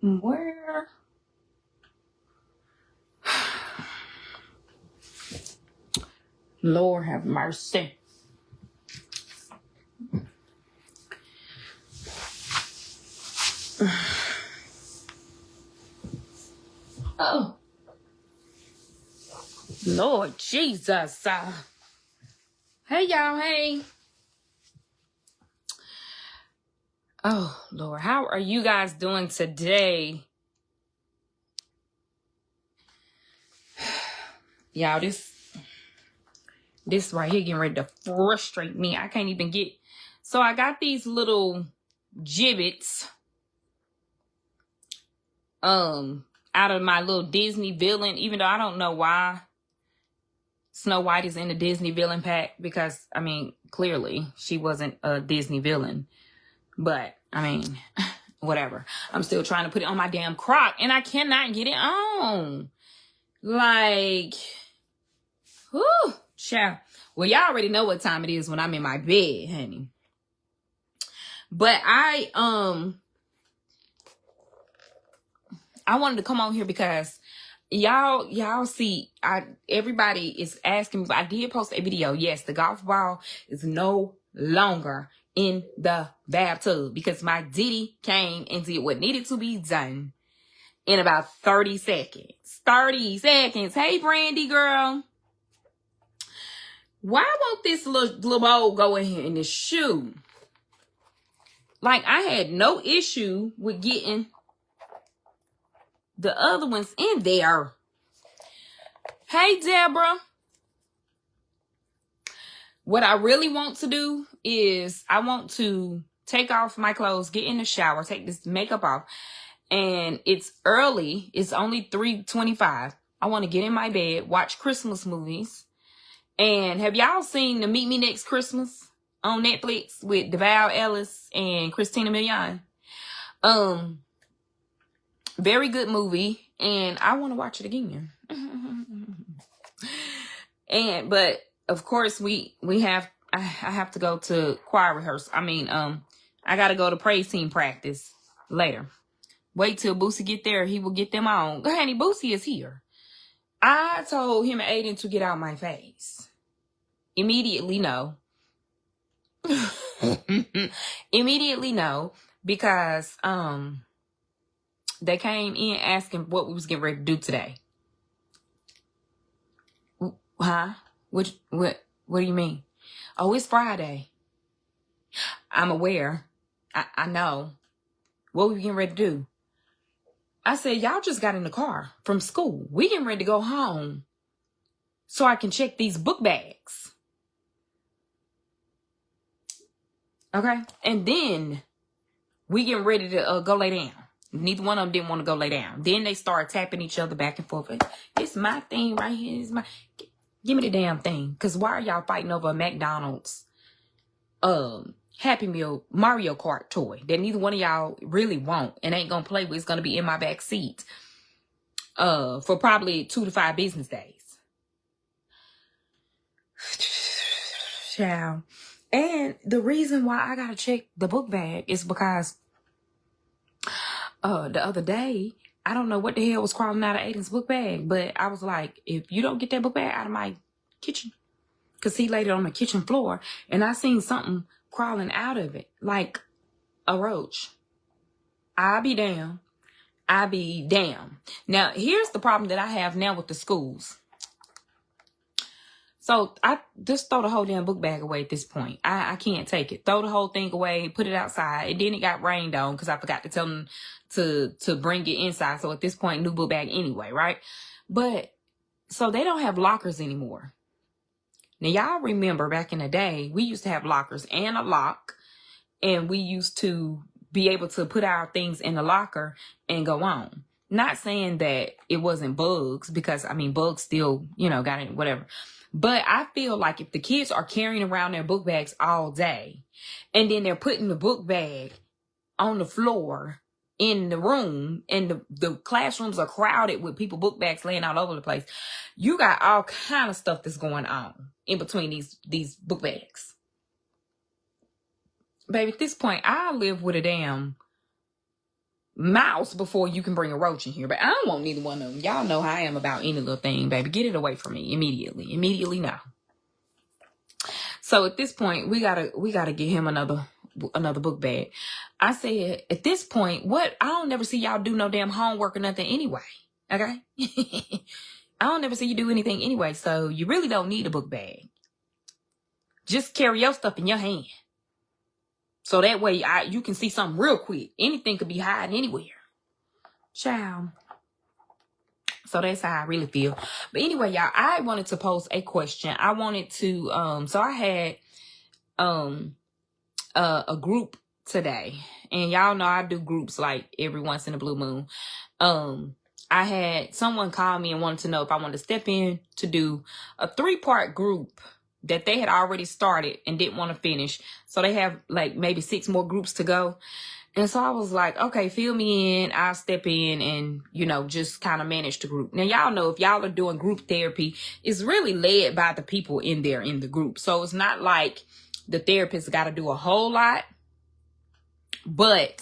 Where? Lord have mercy. Oh, Lord Jesus. Hey, y'all. Hey. Oh, Lord. How are you guys doing today? Y'all, this right here getting ready to frustrate me. I can't even get... So I got these little gibbets out of my little Disney villain, even though I don't know why Snow White is in the Disney villain pack, because I mean, clearly she wasn't a Disney villain. But I mean, whatever. I'm still trying to put it on my damn crock and I cannot get it on. Like, whew, child. Well, y'all already know what time it is when I'm in my bed, honey. But I wanted to come on here because y'all see, everybody is asking me, but I did post a video. Yes, the golf ball is no longer in the bathtub because my Diddy came and did what needed to be done in about 30 seconds. 30 seconds. Hey, Brandy girl. Why won't this little bowl go in here in this shoe? Like, I had no issue with getting the other ones in there. Hey, Deborah. What I really want to do is I want to take off my clothes, get in the shower, take this makeup off. And it's early. It's only 3:25. I want to get in my bed, watch Christmas movies. And have y'all seen the Meet Me Next Christmas on Netflix with DeVal Ellis and Christina Milian? Very good movie. And I want to watch it again. But of course I have to go to choir rehearsal. I got to go to praise team practice later. Wait till Boosie get there. He will get them on. Honey, Boosie is here. I told him and Aiden to get out my face. Immediately no. Immediately no. Because they came in asking what we was getting ready to do today. Huh? What do you mean? Oh, it's Friday. I'm aware. I know. What we getting ready to do? I said, y'all just got in the car from school. We getting ready to go home so I can check these book bags. Okay? And then we getting ready to go lay down. Neither one of them didn't want to go lay down. Then they started tapping each other back and forth. It's my thing right here. It's my... Give me the damn thing. Because why are y'all fighting over a McDonald's Happy Meal Mario Kart toy that neither one of y'all really want and ain't gonna play with? It's gonna be in my back seat for probably 2 to 5 business days. Child. And the reason why I gotta check the book bag is because the other day, I don't know what the hell was crawling out of Aiden's book bag, but I was like, if you don't get that book bag out of my kitchen, because he laid it on the kitchen floor, and I seen something crawling out of it, like a roach. I'll be damned. Now, here's the problem that I have now with the schools. So I just throw the whole damn book bag away at this point. I can't take it. Throw the whole thing away, put it outside. And then it got rained on because I forgot to tell them to bring it inside. So at this point, new book bag anyway, right? But so they don't have lockers anymore. Now, y'all remember back in the day, we used to have lockers and a lock. And we used to be able to put our things in the locker and go on. Not saying that it wasn't bugs, because, bugs still, got it, whatever. But I feel like if the kids are carrying around their book bags all day, and then they're putting the book bag on the floor in the room, and the classrooms are crowded with people book bags laying all over the place, you got all kind of stuff that's going on in between these book bags. Baby, at this point, I live with a damn mouse before you can bring a roach in here. But I don't want neither one of them. Y'all know how I am about any little thing, baby. Get it away from me immediately. Immediately now. So at this point, we gotta get him another book bag. I said, at this point, what? I don't never see y'all do no damn homework or nothing anyway. Okay? I don't never see you do anything anyway, so you really don't need a book bag. Just carry your stuff in your hand. So that way you can see something real quick. Anything could be hiding anywhere. Ciao. So that's how I really feel. But anyway, y'all, I wanted to pose a question. I wanted to, so I had a group today. And y'all know I do groups like every once in a blue moon. I had someone call me and wanted to know if I wanted to step in to do a 3-part group that they had already started and didn't want to finish. So they have like maybe 6 more groups to go. And so I was like, okay, fill me in. I'll step in and, you know, just kind of manage the group. Now, y'all know if y'all are doing group therapy, it's really led by the people in there in the group. So it's not like the therapist got to do a whole lot. But,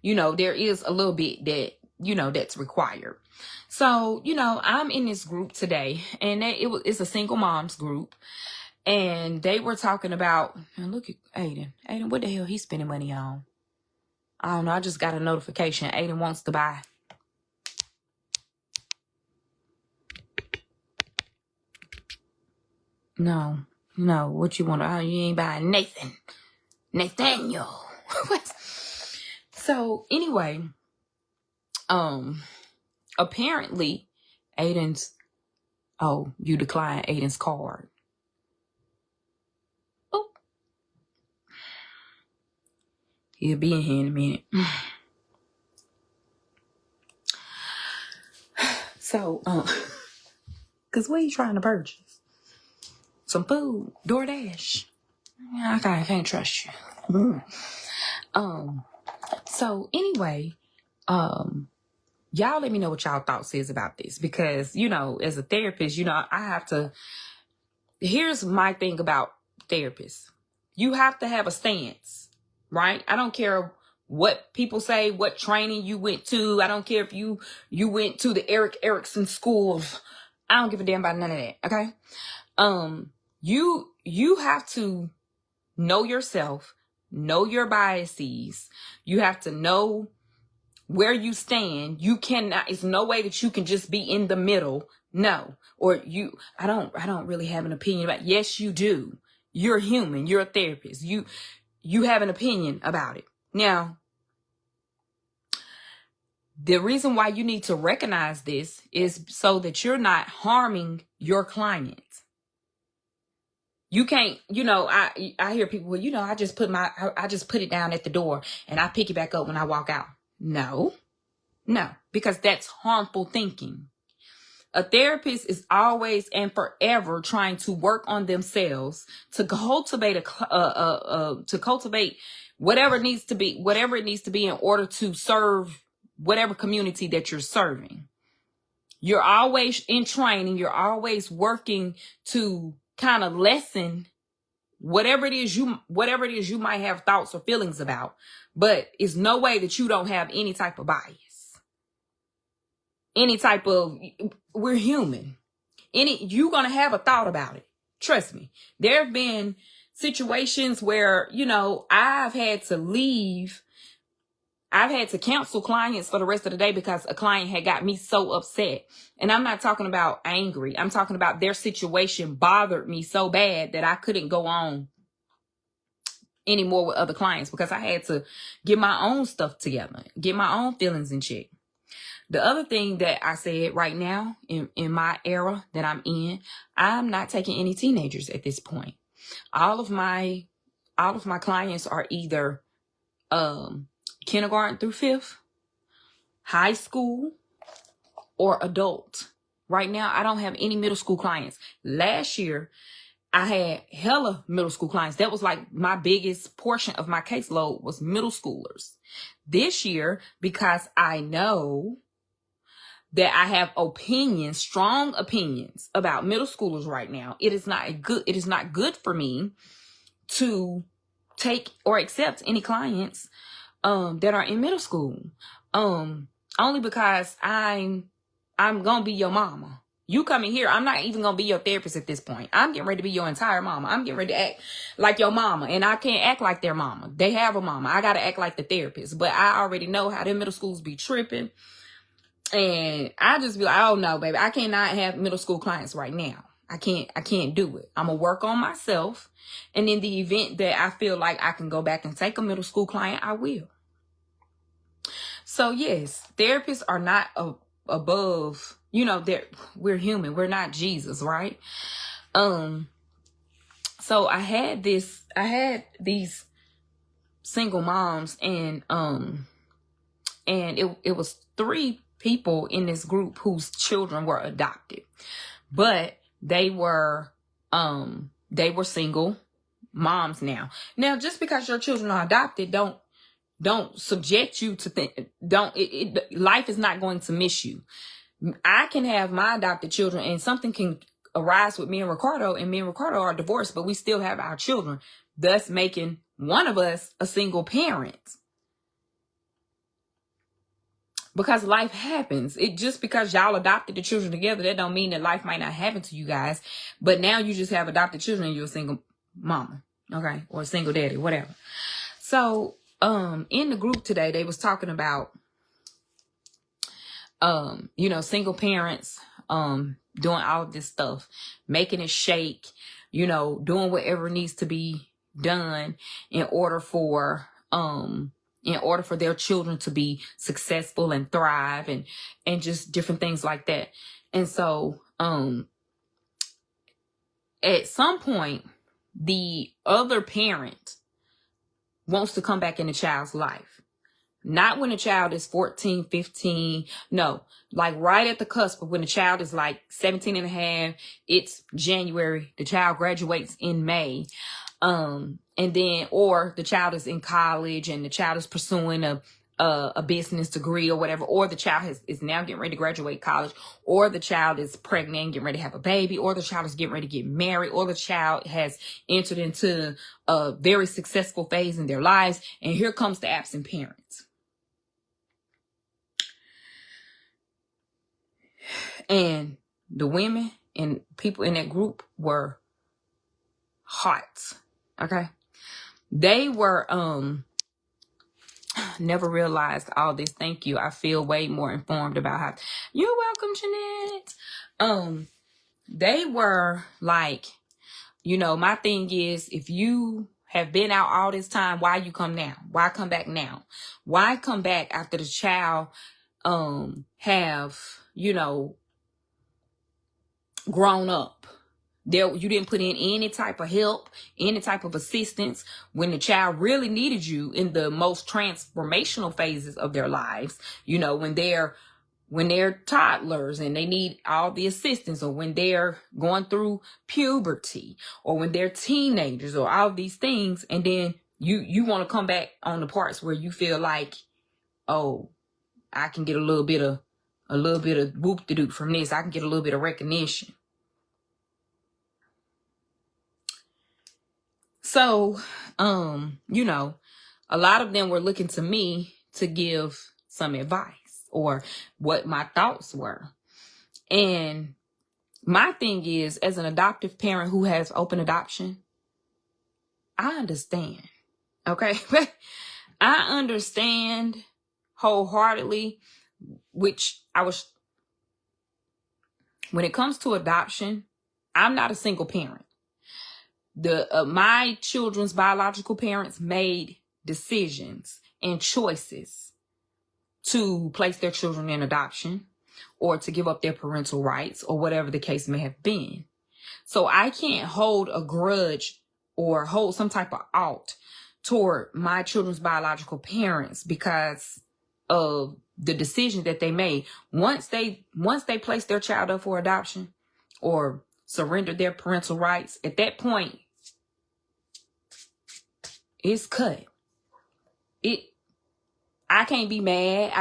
you know, there is a little bit that, you know, that's required. So, you know, I'm in this group today and it's a single moms group. And they were talking about, and look at Aiden. Aiden, what the hell he's spending money on? I don't know. I just got a notification. Aiden wants to buy. No. What you want? You ain't buying Nathan. Nathaniel. So anyway, apparently Aiden's, you declined Aiden's card. Oh. He'll be in here in a minute. So, cause what are you trying to purchase? Some food, DoorDash. I can't trust you. So anyway, y'all let me know what y'all thoughts is about this, because, you know, as a therapist, you know, here's my thing about therapists. You have to have a stance, right? I don't care what people say, what training you went to. I don't care if you went to the Eric Erickson school. I don't give a damn about none of that. Okay. You have to know yourself, know your biases. You have to know where you stand. You cannot, it's no way that you can just be in the middle. No. Or I don't really have an opinion about, yes, you do. You're human. You're a therapist. You have an opinion about it. Now, the reason why you need to recognize this is so that you're not harming your client. You can't, you know, I hear people, well, you know, I just put it down at the door and I pick it back up when I walk out. No, because that's harmful thinking. A therapist is always and forever trying to work on themselves to cultivate whatever it needs to be in order to serve whatever community that you're serving. You're always in training. You're always working to kind of lessen whatever it is you might have thoughts or feelings about, but it's no way that you don't have any type of bias. We're human. You're going to have a thought about it. Trust me. There have been situations where, you know, I've had to cancel clients for the rest of the day because a client had got me so upset. And I'm not talking about angry. I'm talking about their situation bothered me so bad that I couldn't go on anymore with other clients because I had to get my own stuff together, get my own feelings in check. The other thing that I said right now in my era that I'm in, I'm not taking any teenagers at this point. All of my clients are either kindergarten through 5th, high school, or adult. Right now, I don't have any middle school clients. Last year, I had hella middle school clients. That was like my biggest portion of my caseload was middle schoolers. This year, because I know that I have strong opinions about middle schoolers right now, it is not good for me to take or accept any clients that are in middle school. Only because I'm gonna be your mama. You coming here, I'm not even gonna be your therapist at this point. I'm getting ready to be your entire mama. I'm getting ready to act like your mama, and I can't act like their mama. They have a mama. I gotta act like the therapist. But I already know how them middle schools be tripping, and I just be like, oh no, baby, I cannot have middle school clients right now. I can't do it. I'm gonna work on myself, and in the event that I feel like I can go back and take a middle school client, I will. So yes, therapists are not above, we're human. We're not Jesus, right? So I had these single moms, and it was 3 people in this group whose children were adopted, but they were single moms now. Now, just because your children are adopted, don't subject you to think, life is not going to miss you. I can have my adopted children and something can arise with me and Ricardo are divorced, but we still have our children, thus making one of us a single parent. Because life happens. It just because y'all adopted the children together, that don't mean that life might not happen to you guys. But now you just have adopted children and you're a single mama, okay, or a single daddy, whatever. So in the group today, they was talking about single parents doing all of this stuff, making it shake, doing whatever needs to be done in order for their children to be successful and thrive, and just different things like that. And so at some point, the other parent wants to come back in the child's life. Not when the child is 14, 15. No, like right at the cusp of when the child is like 17 and a half. It's January. The child graduates in May. And then, or the child is in college and the child is pursuing a business degree or whatever, or the child is now getting ready to graduate college, or the child is pregnant and getting ready to have a baby, or the child is getting ready to get married, or the child has entered into a very successful phase in their lives. And here comes the absent parents. And the women and people in that group were hot. Okay. They were, never realized all this. Thank you. I feel way more informed about how. You're welcome, Jeanette. They were like, my thing is, if you have been out all this time, why you come now? Why come back now? Why come back after the child, have, grown up? You didn't put in any type of help, any type of assistance when the child really needed you in the most transformational phases of their lives. When they're toddlers and they need all the assistance, or when they're going through puberty, or when they're teenagers, or all these things. And then you want to come back on the parts where you feel like, oh, I can get a little bit of whoop-de-doop from this. I can get a little bit of recognition. So, a lot of them were looking to me to give some advice or what my thoughts were. And my thing is, as an adoptive parent who has open adoption, I understand. Okay. I understand wholeheartedly, when it comes to adoption, I'm not a single parent. My children's biological parents made decisions and choices to place their children in adoption, or to give up their parental rights, or whatever the case may have been. So I can't hold a grudge or hold some type of ought toward my children's biological parents because of the decision that they made. Once they placed their child up for adoption or surrendered their parental rights, at that point, it's cut. I can't be mad.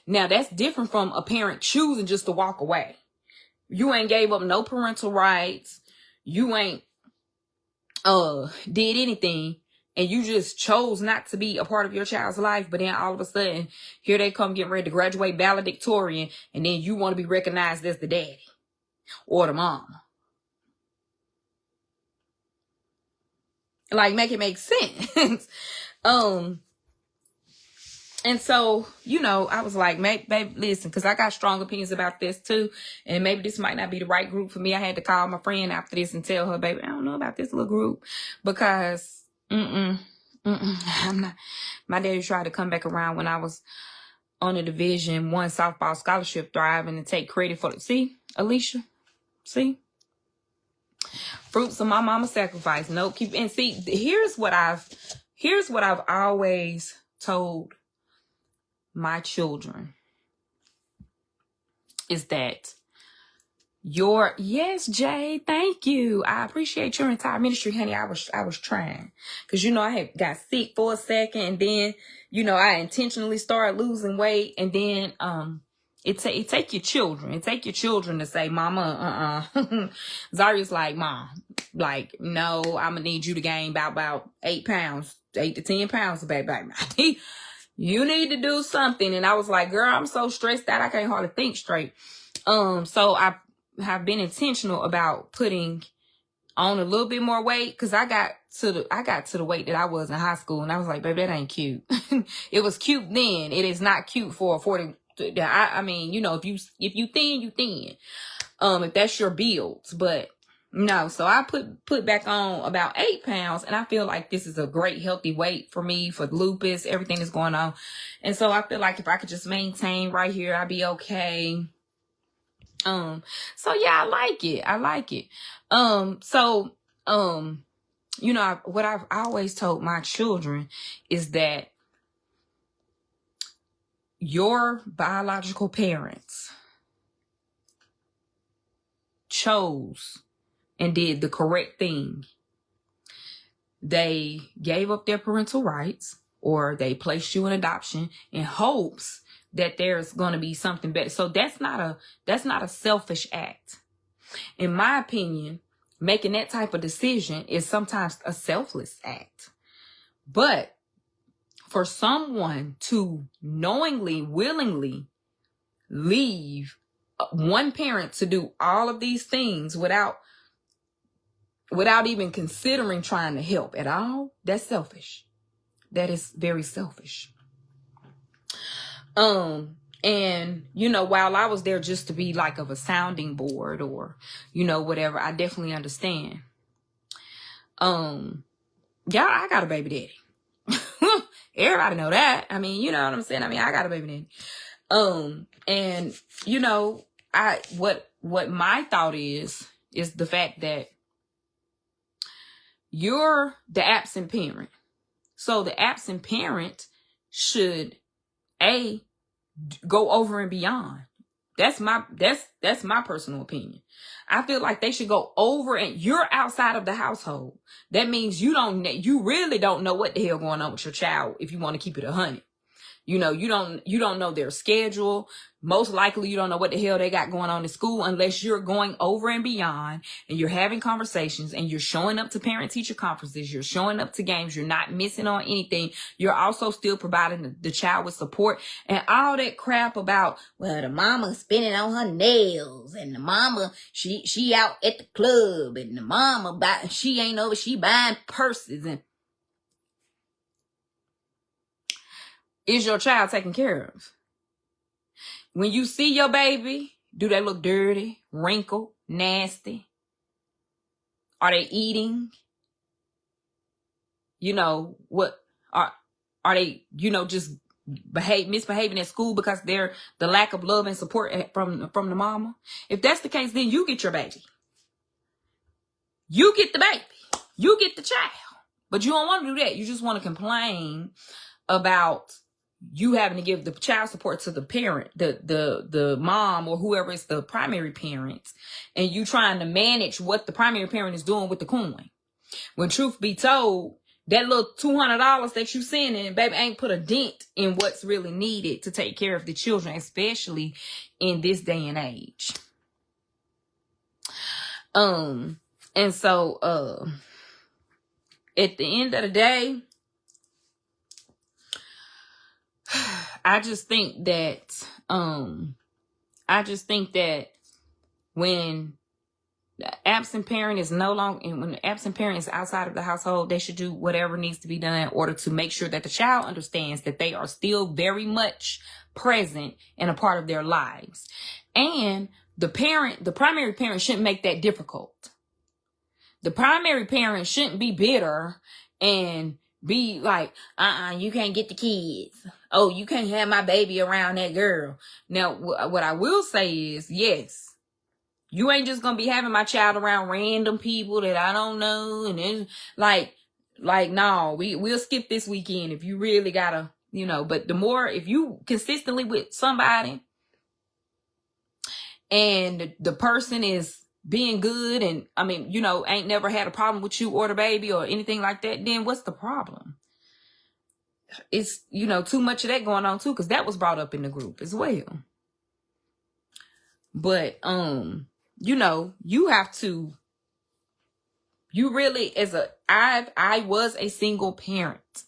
Now that's different from a parent choosing just to walk away. You ain't gave up no parental rights. You ain't did anything. and you just chose not to be a part of your child's life, but then all of a sudden, here they come getting ready to graduate valedictorian, and then you want to be recognized as the daddy or the mom. Like, make it make sense. And so, you know, I was like, babe, listen, because I got strong opinions about this too. And maybe this might not be the right group for me. I had to call my friend after this and tell her, baby, I don't know about this little group. Because, I'm not. My daddy tried to come back around when I was on a Division I softball scholarship thriving and take credit for it. See, Alicia? See? Fruits of my mama's sacrifice. Nope. And see, here's what I've always told my children is that yes, Jay, thank you. I appreciate your entire ministry, honey. I was trying, because you know I had got sick for a second, and then you know I intentionally started losing weight, and then it take your children. It take your children to say, Mama, Zaria's like, Mom, like, no, I'm gonna need you to gain about 8 pounds, 8 to 10 pounds, baby. You need to do something. And I was like, girl, I'm so stressed out I can't hardly think straight. So I have been intentional about putting on a little bit more weight, because I got to the weight that I was in high school, and I was like, baby, that ain't cute. It was cute then. It is not cute for a 40. I mean, you know, if you thin, you thin. If that's your builds, but no. So I put back on about 8 pounds, and I feel like this is a great healthy weight for me, for lupus, everything that's going on. And so I feel like if I could just maintain right here, I'd be okay. So yeah, I like it. You know, what I've always told my children is that your biological parents chose and did the correct thing. They gave up their parental rights, or they placed you in adoption in hopes that there's going to be something better. So that's not a selfish act. In my opinion, making that type of decision is sometimes a selfless act. But for someone to knowingly, willingly leave one parent to do all of these things without even considering trying to help at all, that's selfish. That is very selfish. And, you know, while I was there just to be like of a sounding board or, you know, whatever, I definitely understand. Yeah, I got a baby daddy. Everybody know that. I mean, you know what I'm saying? I mean, I got a baby daddy. And, you know, what my thought is the fact that you're the absent parent. So the absent parent should go over and beyond. That's my personal opinion. I feel like they should go over, and you're outside of the household. That means you really don't know what the hell going on with your child if you want to keep it 100. You know, you don't know their schedule. Most likely you don't know what the hell they got going on in school unless you're going over and beyond and you're having conversations and you're showing up to parent-teacher conferences. You're showing up to games. You're not missing on anything. You're also still providing the child with support, and all that crap about, well, the mama spending on her nails, and the mama, she out at the club, and the mama she ain't over, she buying purses. And is your child taken care of? When you see your baby, do they look dirty, wrinkled, nasty? Are they eating? You know, what are they, you know, just misbehaving at school because they're the lack of love and support from the mama? If that's the case, then you get your baby. You get the baby. You get the child. But you don't want to do that. You just want to complain about you having to give the child support to the parent, the mom, or whoever is the primary parent, and you trying to manage what the primary parent is doing with the coin. When truth be told, that little $200 that you sending, baby, ain't put a dent in what's really needed to take care of the children, especially in this day and age. And so, at the end of the day, I just think that when the absent parent is no longer, and when the absent parent is outside of the household, they should do whatever needs to be done in order to make sure that the child understands that they are still very much present and a part of their lives. And the primary parent shouldn't make that difficult. The primary parent shouldn't be bitter and be like, you can't get the kids. Oh, you can't have my baby around that girl. Now, what I will say is, yes, you ain't just gonna be having my child around random people that I don't know. And it's like, no, we'll skip this weekend if you really gotta, but if you consistently with somebody and the person is being good and, ain't never had a problem with you or the baby or anything like that, then what's the problem? It's, too much of that going on too, because that was brought up in the group as well. But, you have to, I was a single parent.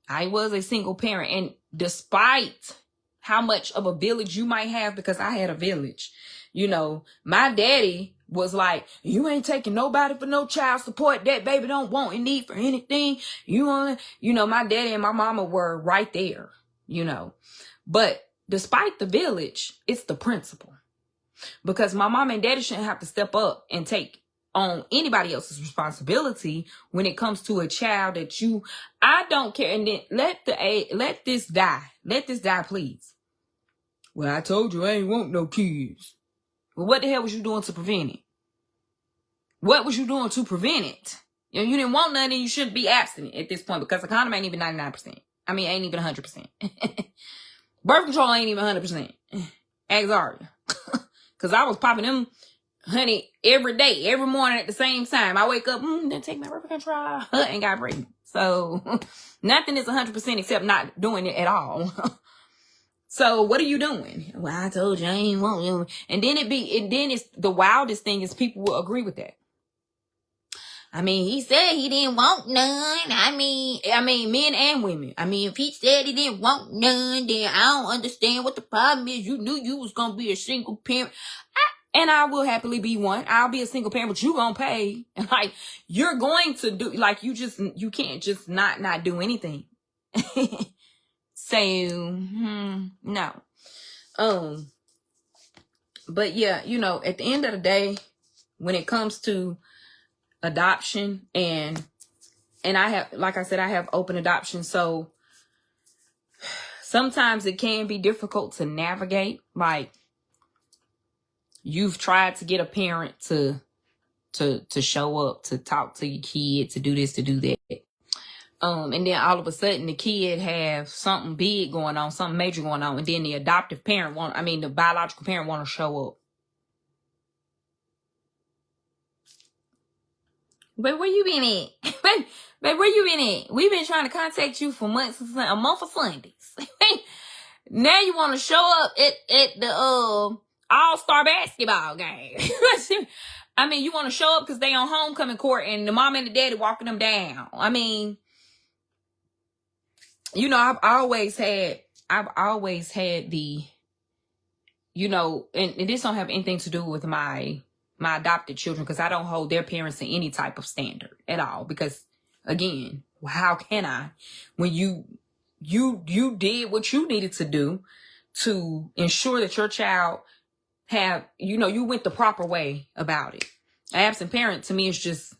And despite how much of a village you might have, because I had a village, my daddy was like, you ain't taking nobody for no child support. That baby don't want and need for anything. My daddy and my mama were right there, but despite the village, it's the principle. Because my mom and daddy shouldn't have to step up and take on anybody else's responsibility when it comes to a child that I don't care. And then let this die. Let this die, please. Well, I told you I ain't want no kids. Well, what the hell was you doing to prevent it? What was you doing to prevent it? You didn't want none, and you shouldn't be abstinent at this point, because the condom ain't even 99%. Ain't even 100%. Birth control ain't even 100%. Ask Aria. Because I was popping them, honey, every day, every morning at the same time. I wake up, then take my birth control, and got pregnant. So nothing is 100% except not doing it at all. So what are you doing? Well, I told you I ain't want you. And then it's the wildest thing is people will agree with that. He said he didn't want none. Men and women. If he said he didn't want none, then I don't understand what the problem is. You knew you was going to be a single parent. And I will happily be one. I'll be a single parent, but you going to pay. And you're going to do, you can't just not do anything. So, no. But yeah, at the end of the day, when it comes to adoption and I have, like I said, I have open adoption. So sometimes it can be difficult to navigate. You've tried to get a parent to show up, to talk to your kid, to do this, to do that. And then all of a sudden the kid have something big going on, something major going on. And then the adoptive parent the biological parent want to show up. But where you been at? But where you been at? We've been trying to contact you for months, a month of Sundays. Now you want to show up at the all-star basketball game. You want to show up because they on homecoming court and the mom and the daddy walking them down. I've always had the, and this don't have anything to do with my adopted children, because I don't hold their parents to any type of standard at all. Because again, how can I, when you did what you needed to do to ensure that your child have, you went the proper way about it. An absent parent to me is just,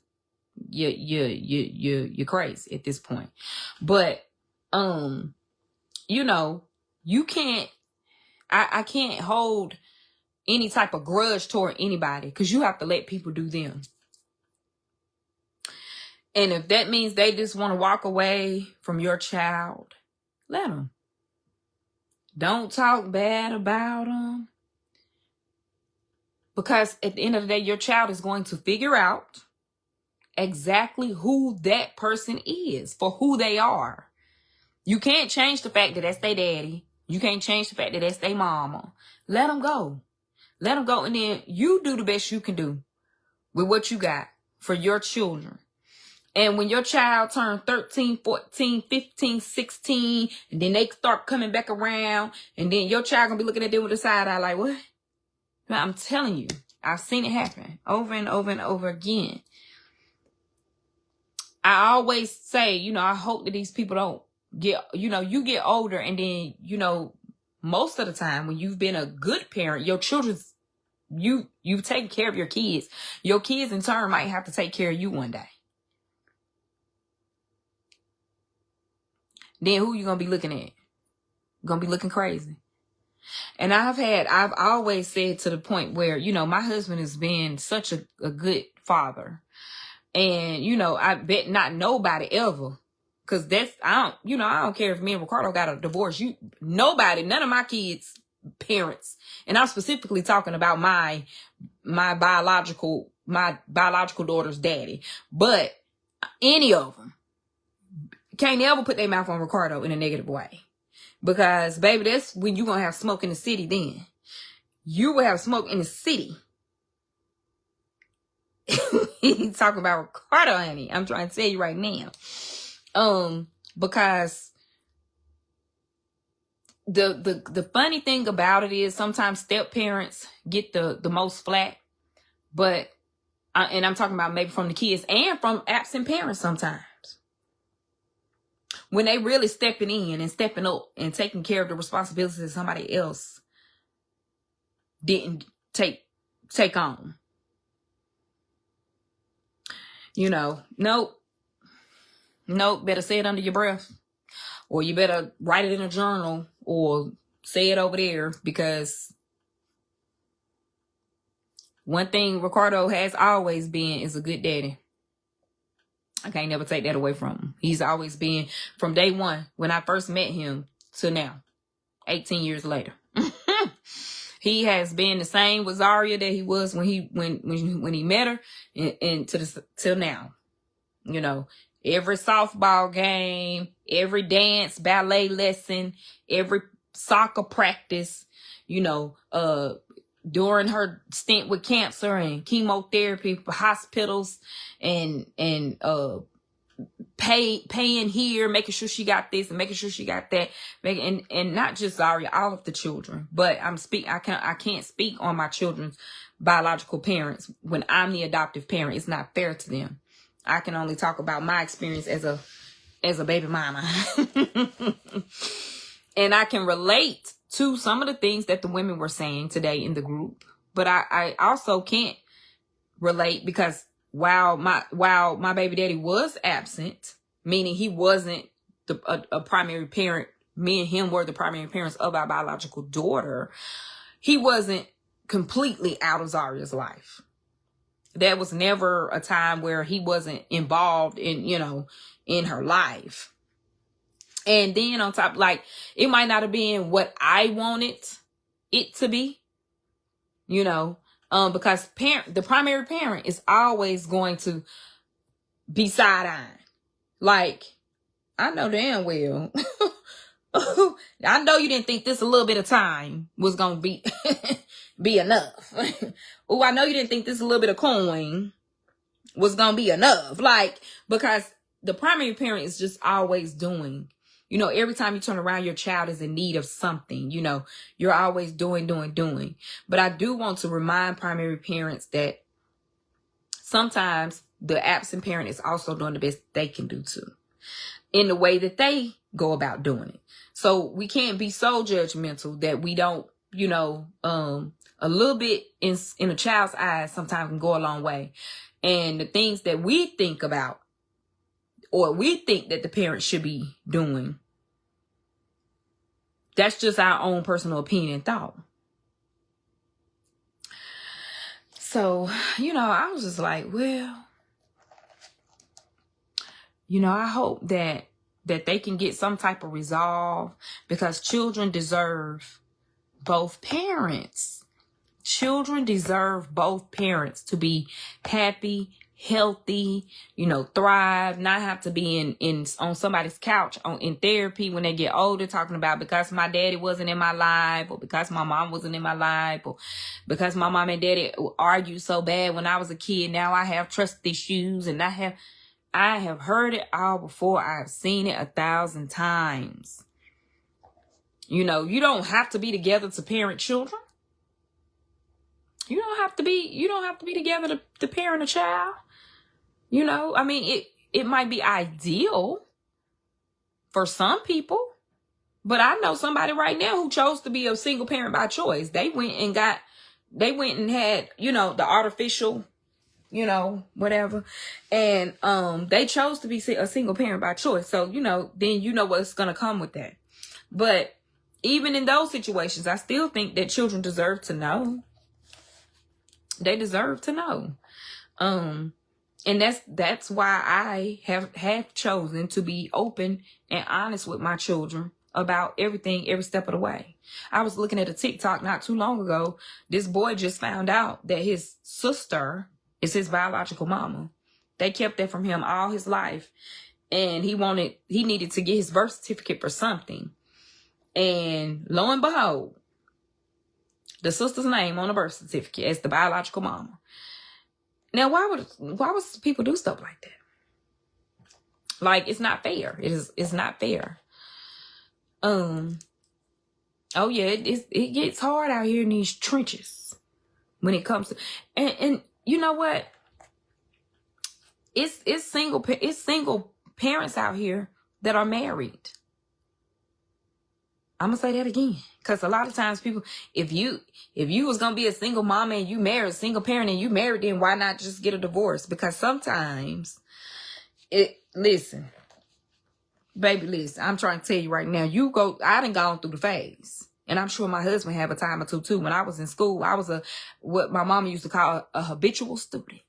you're crazy at this point. But, you can't, I can't hold any type of grudge toward anybody, because you have to let people do them. And if that means they just want to walk away from your child, let them. Don't talk bad about them. Because at the end of the day, your child is going to figure out exactly who that person is, for who they are. You can't change the fact that that's their daddy. You can't change the fact that that's their mama. Let them go. Let them go, and then you do the best you can do with what you got for your children. And when your child turns 13, 14, 15, 16, and then they start coming back around, and then your child gonna be looking at them with a side eye like, what? Now, I'm telling you, I've seen it happen over and over and over again. I always say, you know, I hope that these people don't get, you know, you get older, and then, you know, most of the time when you've been a good parent, your children's, you've taken care of your kids. Your kids in turn might have to take care of you one day. Then who you gonna be looking at? Gonna be looking crazy. And I've always said to the point where, you know, my husband has been such a good father. And, you know, I bet not nobody ever, cause I don't care if me and Ricardo got a divorce. None of my kids' parents, and I'm specifically talking about my biological daughter's daddy, but any of them can't ever put their mouth on Ricardo in a negative way. Because, baby, that's when you gonna have smoke in the city then. You will have smoke in the city. He's talking about Ricardo, honey. I'm trying to tell you right now. Because the funny thing about it is sometimes step parents get the most flack. But, and I'm talking about maybe from the kids and from absent parents sometimes. When they really stepping in and stepping up and taking care of the responsibilities that somebody else didn't take on. You know, nope, better say it under your breath. Or you better write it in a journal or say it over there, because one thing Ricardo has always been is a good daddy. I can't never take that away from him. He's always been, from day one, when I first met him to now, 18 years later. He has been the same with Zaria that he was when he met her, and till now. You know, every softball game, every dance, ballet lesson, every soccer practice, you know, during her stint with cancer and chemotherapy for hospitals, and paying here, making sure she got this and making sure she got that, and not just Zaria, all of the children. But I can't speak on my children's biological parents when I'm the adoptive parent. It's not fair to them. I can only talk about my experience as a baby mama. And I can relate to some of the things that the women were saying today in the group. But I also can't relate, because while my baby daddy was absent, meaning he wasn't a primary parent, me and him were the primary parents of our biological daughter, he wasn't completely out of Zaria's life. There was never a time where he wasn't involved in her life. And then on top, like, it might not have been what I wanted it to be, because the primary parent is always going to be side-eyeing. Like, I know damn well. I know you didn't think this a little bit of time was going to be enough. Oh, I know you didn't think this a little bit of coin was going to be enough. Like, because the primary parent is just always doing. Every time you turn around, your child is in need of something. You're always doing. But I do want to remind primary parents that sometimes the absent parent is also doing the best they can do too, in the way that they go about doing it. So we can't be so judgmental that we don't, a little bit in a child's eyes sometimes can go a long way. And the things that we think about, or we think that the parents should be doing, that's just our own personal opinion and thought. So, I was just like, well, I hope that they can get some type of resolve, because children deserve both parents. Children deserve both parents to be happy, healthy, thrive, not have to be on somebody's couch in therapy when they get older, talking about because my daddy wasn't in my life, or because my mom wasn't in my life, or because my mom and daddy argued so bad when I was a kid. Now I have trust issues, and I have, I have heard it all before. I've seen it 1,000 times. You know, you don't have to be together to parent children. You don't have to be together to parent a child. You know, I mean, it might be ideal for some people, but I know somebody right now who chose to be a single parent by choice. They went and had, you know, the artificial, you know, whatever. And they chose to be a single parent by choice. So, you know, then you know what's going to come with that. But even in those situations, I still think that children deserve to know. They deserve to know. And that's why I have chosen to be open and honest with my children about everything, every step of the way. I was looking at a TikTok not too long ago. This boy just found out that his sister is his biological mama. They kept that from him all his life. And he needed to get his birth certificate for something. And lo and behold, the sister's name on the birth certificate as the biological mama. Now, why would people do stuff like that? Like, it's not fair. It's not fair. Oh yeah, it gets hard out here in these trenches when it comes to, and you know what? It's single parents out here that are married. I'm gonna say that again, because a lot of times people, if you was gonna be a single mom and you married, a single parent and you married, then why not just get a divorce? Because sometimes listen, I'm trying to tell you right now, I done gone through the phase, and I'm sure my husband had a time or two too. When I was in school, I was what my mama used to call a habitual student.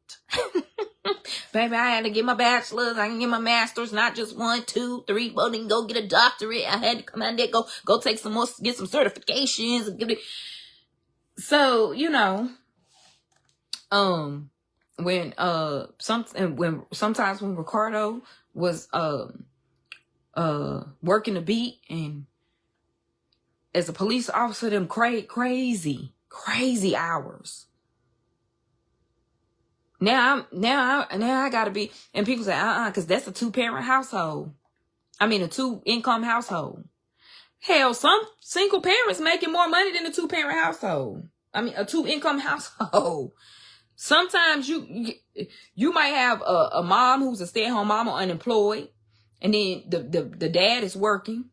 Baby, I had to get my bachelor's, I can get my master's, not just 1, 2, 3, but then go get a doctorate. I had to come out there, go take some more, get some certifications and give it. So, you know, when sometimes when Ricardo was working the beat and as a police officer, them crazy hours. Now I gotta be, and people say, because that's a 2-parent household. I mean, a 2-income household. Hell, some single parents making more money than a 2-parent household. I mean, a 2-income household. Sometimes you might have a mom who's a stay-at-home mom or unemployed, and then the dad is working.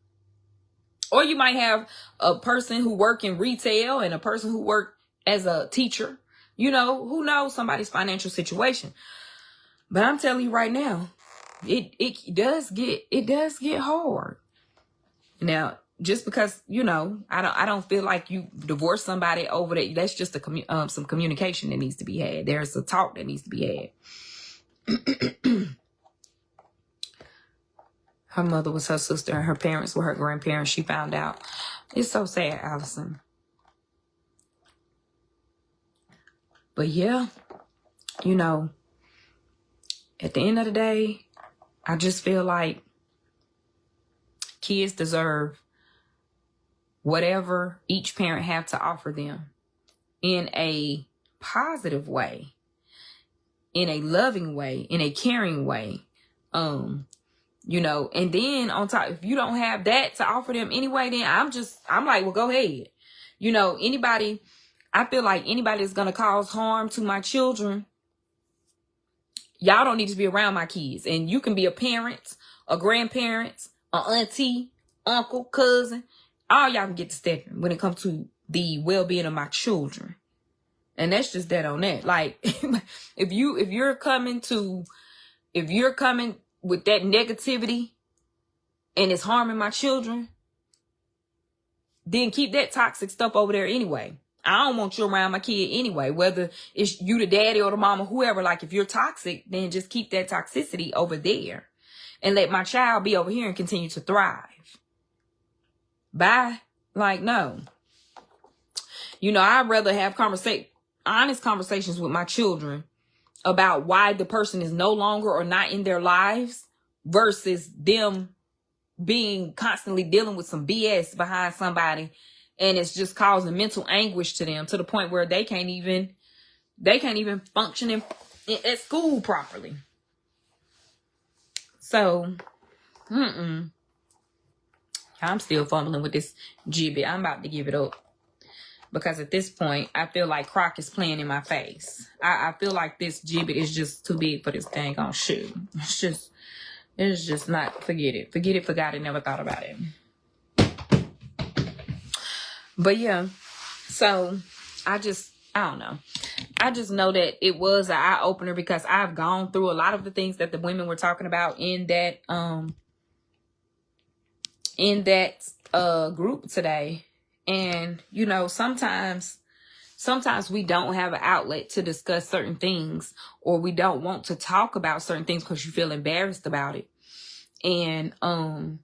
Or you might have a person who work in retail and a person who work as a teacher. You know, who knows somebody's financial situation. But I'm telling you right now, it does get hard. Now, just because, you know, I don't feel like you divorce somebody over that. That's just some communication that needs to be had. There's a talk that needs to be had. Her mother was her sister and her parents were her grandparents. She found out. It's so sad, Allison. But yeah, you know, at the end of the day, I just feel like kids deserve whatever each parent have to offer them in a positive way, in a loving way, in a caring way. You know, and then on top, if you don't have that to offer them anyway, then I'm like, well, go ahead. You know, I feel like anybody that's going to cause harm to my children, y'all don't need to be around my kids. And you can be a parent, a grandparent, an auntie, uncle, cousin. All y'all can get to stepping when it comes to the well-being of my children. And that's just that on that. Like, if you're coming with that negativity and it's harming my children, then keep that toxic stuff over there anyway. I don't want you around my kid anyway, whether it's you, the daddy, or the mama, whoever. Like, if you're toxic, then just keep that toxicity over there and let my child be over here and continue to thrive. Bye. Like, no. You know, I'd rather have honest conversations with my children about why the person is no longer or not in their lives versus them being constantly dealing with some BS behind somebody. And it's just causing mental anguish to them to the point where they can't even function at school properly. So, I'm still fumbling with this gibbet. I'm about to give it up. Because at this point, I feel like Croc is playing in my face. I feel like this gibbet is just too big for this dang on shoe. It's just not, forget it. Forget it, forgot it, never thought about it. But yeah, so I don't know. I just know that it was an eye-opener because I've gone through a lot of the things that the women were talking about in that group today. And, you know, sometimes we don't have an outlet to discuss certain things, or we don't want to talk about certain things because you feel embarrassed about it. And then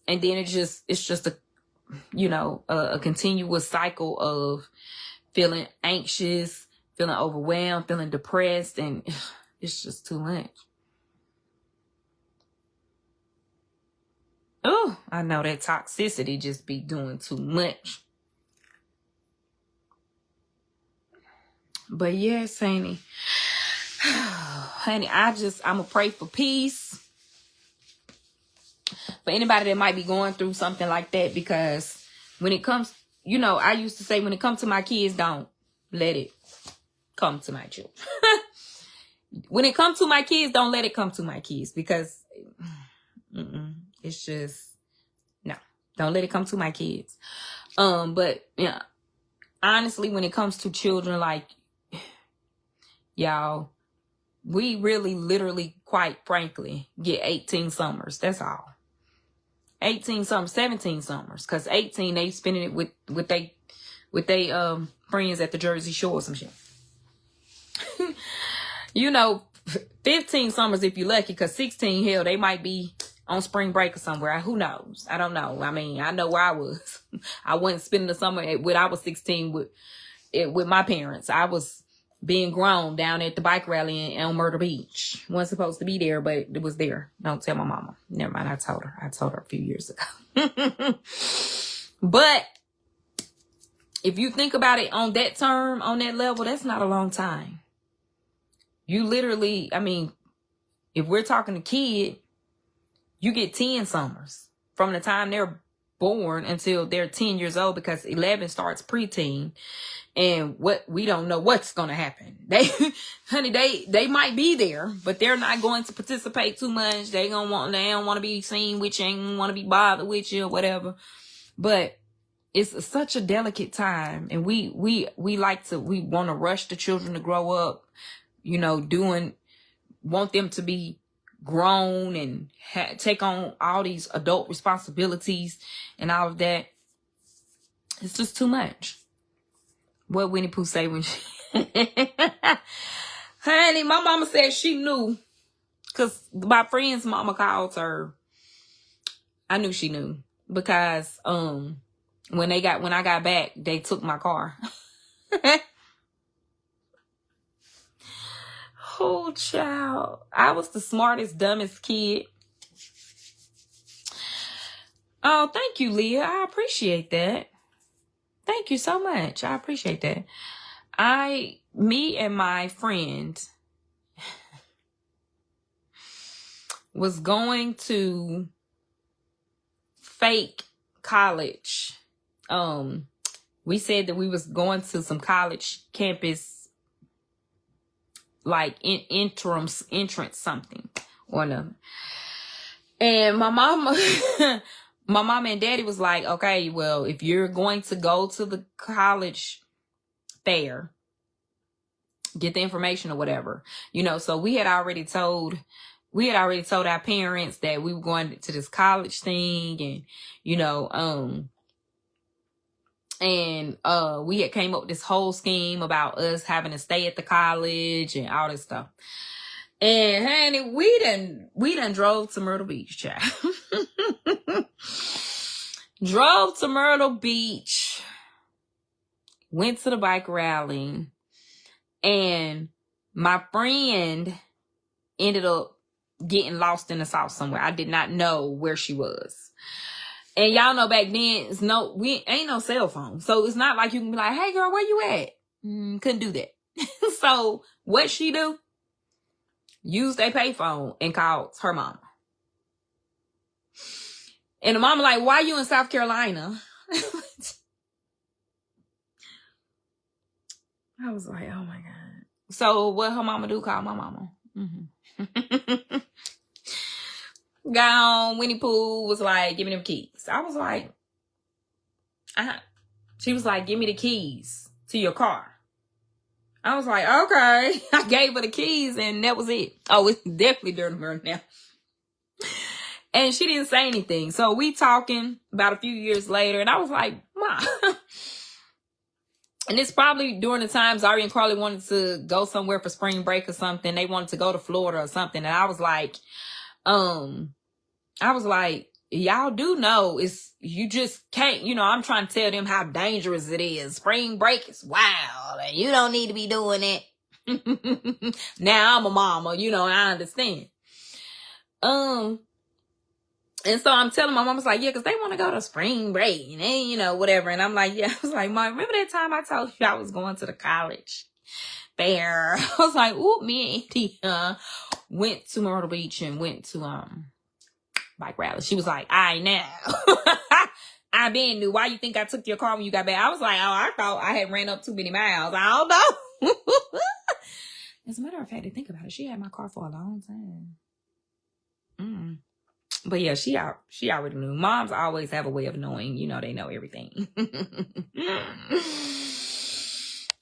it's just a, you know, a continuous cycle of feeling anxious, feeling overwhelmed, feeling depressed, and it's just too much. Oh, I know that toxicity just be doing too much. But yes, honey. Honey, I'm going to pray for peace. For anybody that might be going through something like that, because when it comes, you know, I used to say, when it comes to my kids, don't let it come to my children. When it comes to my kids, don't let it come to my kids, because it's just, no, don't let it come to my kids. But yeah, honestly, when it comes to children, like, y'all, we really, literally, quite frankly, get 18 summers. That's all. 18 summers, 17 summers. Cause 18, they spending it with they friends at the Jersey Shore or some shit. You know, 15 summers if you're lucky, cause 16, hell, they might be on spring break or somewhere. Who knows? I don't know. I mean, I know where I was. I wasn't spending the summer when I was 16 with my parents. I was being grown down at the bike rally in Myrtle Beach. Wasn't supposed to be there, but it was there. Don't tell my mama. Never mind. I told her a few years ago. But if you think about it on that term, on that level, that's not a long time. You literally, I mean, if we're talking a kid, you get 10 summers from the time they're born until they're 10 years old, because 11 starts preteen. And we don't know what's going to happen. They might be there, but they're not going to participate too much. They don't want to be seen with you, ain't want to be bothered with you or whatever. But it's such a delicate time, and we want to rush the children to grow up, you know, want them to be grown and take on all these adult responsibilities and all of that. It's just too much. What Winnie Pooh say when she... Honey, my mama said she knew. Because my friend's mama called her. I knew she knew. Because when I got back, they took my car. Oh, child. I was the smartest, dumbest kid. Oh, thank you, Leah. I appreciate that. Thank you so much. I appreciate that. Me and my friend was going to fake college. We said that we was going to some college campus, like entrance something or another. And my mama... My mama and daddy was like, okay, well, if you're going to go to the college fair, get the information or whatever, you know. So we had already told our parents that we were going to this college thing, and, you know, we had came up with this whole scheme about us having to stay at the college and all this stuff. And honey, we done drove to Myrtle Beach, child. Drove to Myrtle Beach, went to the bike rally, and my friend ended up getting lost in the South somewhere. I did not know where she was. And y'all know back then, we ain't no cell phone. So it's not like you can be like, hey girl, where you at? Couldn't do that. So what she do? Used a payphone and called her mama. And the mama like, why you in South Carolina? I was like, oh my God. So what her mama do? Call my mama. Mm-hmm. Got on. Winnie Pooh was like, give me them keys. I was like, she was like, give me the keys to your car. I was like, okay. I gave her the keys and that was it. Oh, it's definitely during her now. And she didn't say anything. So we talking about a few years later and I was like, Mom. And it's probably during the time Zari and Carly wanted to go somewhere for spring break or something. They wanted to go to Florida or something. And I was like, y'all do know you just can't, I'm trying to tell them how dangerous it is. Spring break is wild and you don't need to be doing it. Now I'm a mama, I understand. And so I'm telling my mom, I was like, yeah, because they want to go to spring break and then, whatever. And I'm like, yeah, I was like, Mom, remember that time I told you I was going to the college fair? I was like, ooh, me and Auntie went to Myrtle Beach and went to bike rally. She was like, I know. I been knew. Why you think I took your car when you got back? I was like, oh, I thought I had ran up too many miles. I don't know. As a matter of fact, to think about it, she had my car for a long time. But yeah, she already knew. Moms always have a way of knowing, they know everything.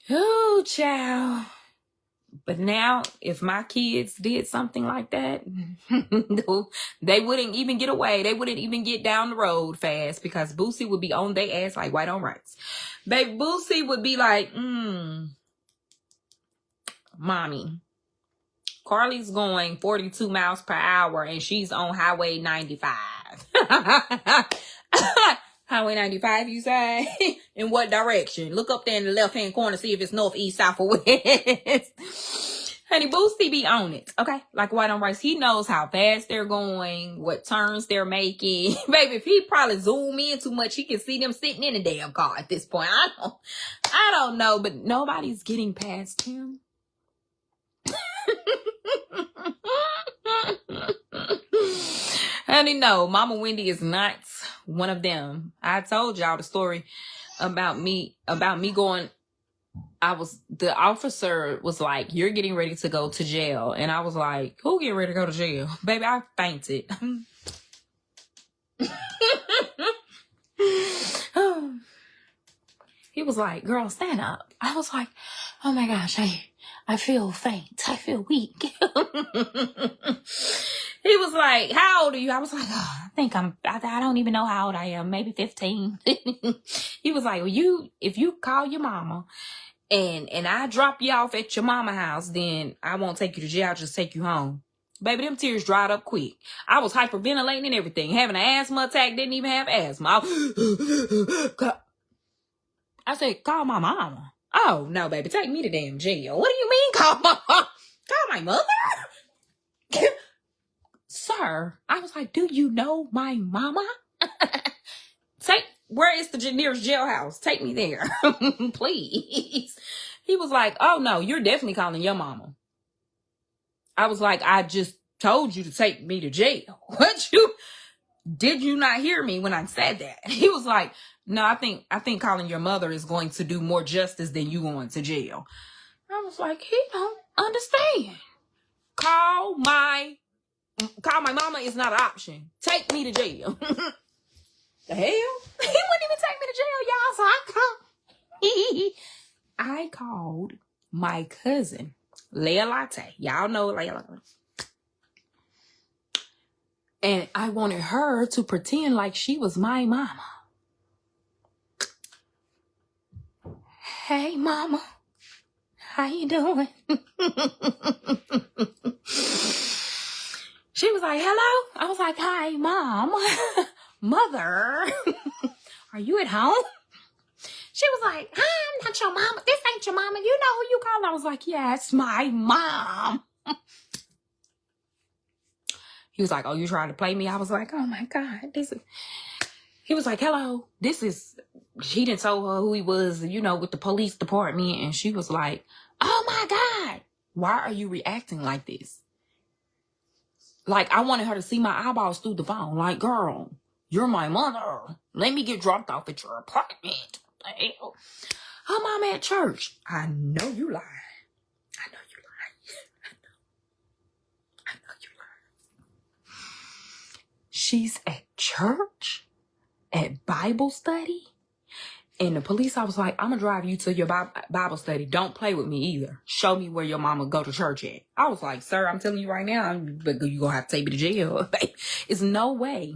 Oh, child. But now, if my kids did something like that, they wouldn't even get away. They wouldn't even get down the road fast because Boosie would be on their ass like white on rice. Baby, Boosie would be like, Mommy, Carly's going 42 miles per hour and she's on Highway 95. Highway 95, you say? In what direction? Look up there in the left-hand corner, see if it's north, east, south, or west. Honey, Boosie be on it, okay? Like white on rice. He knows how fast they're going, what turns they're making. Baby, if he probably zoom in too much, he can see them sitting in a damn car at this point. I don't know, but nobody's getting past him. Honey, no, Mama Wendy is not one of them. I told y'all the story about me going. The officer was like, you're getting ready to go to jail. And I was like, who getting ready to go to jail? Baby, I fainted. He was like, girl, stand up. I was like, oh my gosh, I feel faint. I feel weak. He was like, how old are you? I was like, oh, I don't even know how old I am. Maybe 15. He was like, well, if you call your mama and I drop you off at your mama house, then I won't take you to jail. I'll just take you home. Baby, them tears dried up quick. I was hyperventilating and everything. Having an asthma attack, didn't even have asthma. I said, call my mama. Oh, no, baby, take me to damn jail. What do you mean call my mama? Call my mother? Sir, I was like, do you know my mama? Where is the nearest jailhouse? Take me there, please. He was like, oh no, you're definitely calling your mama. I was like, I just told you to take me to jail. Did you not hear me when I said that? He was like, no, I think calling your mother is going to do more justice than you going to jail. I was like, he don't understand. Call my mama is not an option. Take me to jail. The hell? He wouldn't even take me to jail, y'all. So I called my cousin, Leia Latte. Y'all know Leia Latte. And I wanted her to pretend like she was my mama. Hey, mama. How you doing? She was like, hello? I was like, hi, mom. Mother. Are you at home? She was like, I'm not your mama. This ain't your mama. You know who you calling? I was like, yes, my mom. He was like, oh, you trying to play me? I was like, oh my God. He was like, hello, he didn't tell her who he was, with the police department. And she was like, oh my God, why are you reacting like this? Like, I wanted her to see my eyeballs through the phone. Like, girl, You're my mother. Let me get dropped off at your apartment. What the hell? Her mama at church. I know you lying. I know you lying. I know you lying. She's at church, at Bible study. And the police, I was like, I'm going to drive you to your Bible study. Don't play with me either. Show me where your mama go to church at. I was like, sir, I'm telling you right now, but you're going to have to take me to jail. It's no way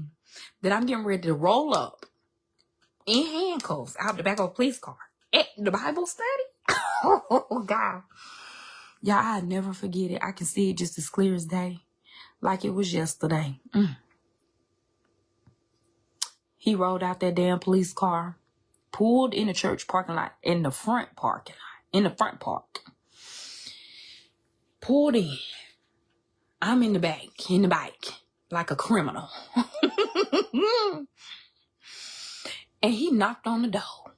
that I'm getting ready to roll up in handcuffs out the back of a police car at the Bible study. Oh, God. Y'all, I never forget it. I can see it just as clear as day. Like it was yesterday. He rolled out that damn police car. Pulled in the church parking lot, in the front parking lot, in the front park. Pulled in. I'm in the back, like a criminal. And he knocked on the door.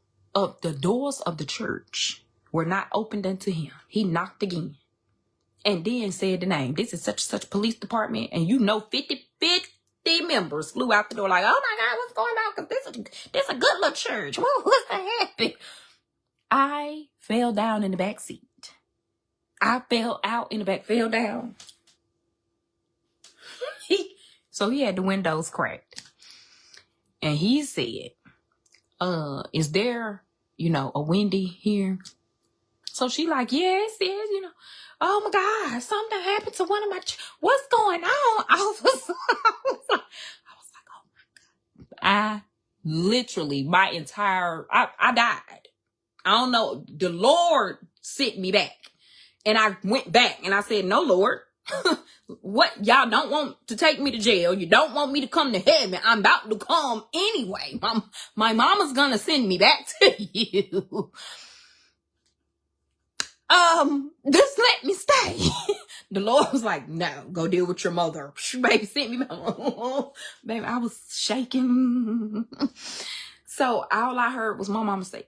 The doors of the church were not opened unto him. He knocked again. And then said the name. This is such and such police department. And 50 members flew out the door like, oh my God, what's going on? Because this is a good little church. What's happening? I fell down in the back seat. I fell out in the back, fell down. So he had the windows cracked. And he said, is there, a Wendy here? So she like, yes, oh my God, something happened to one of my, what's going on? I was like, oh my God. I literally, I died. I don't know. The Lord sent me back. And I went back and I said, no, Lord, what? Y'all don't want to take me to jail. You don't want me to come to heaven. I'm about to come anyway. My mama's gonna send me back to you. Just let me stay. The Lord was like, no, go deal with your mother. Baby sent me back. Baby, I was shaking. So all I heard was my mama say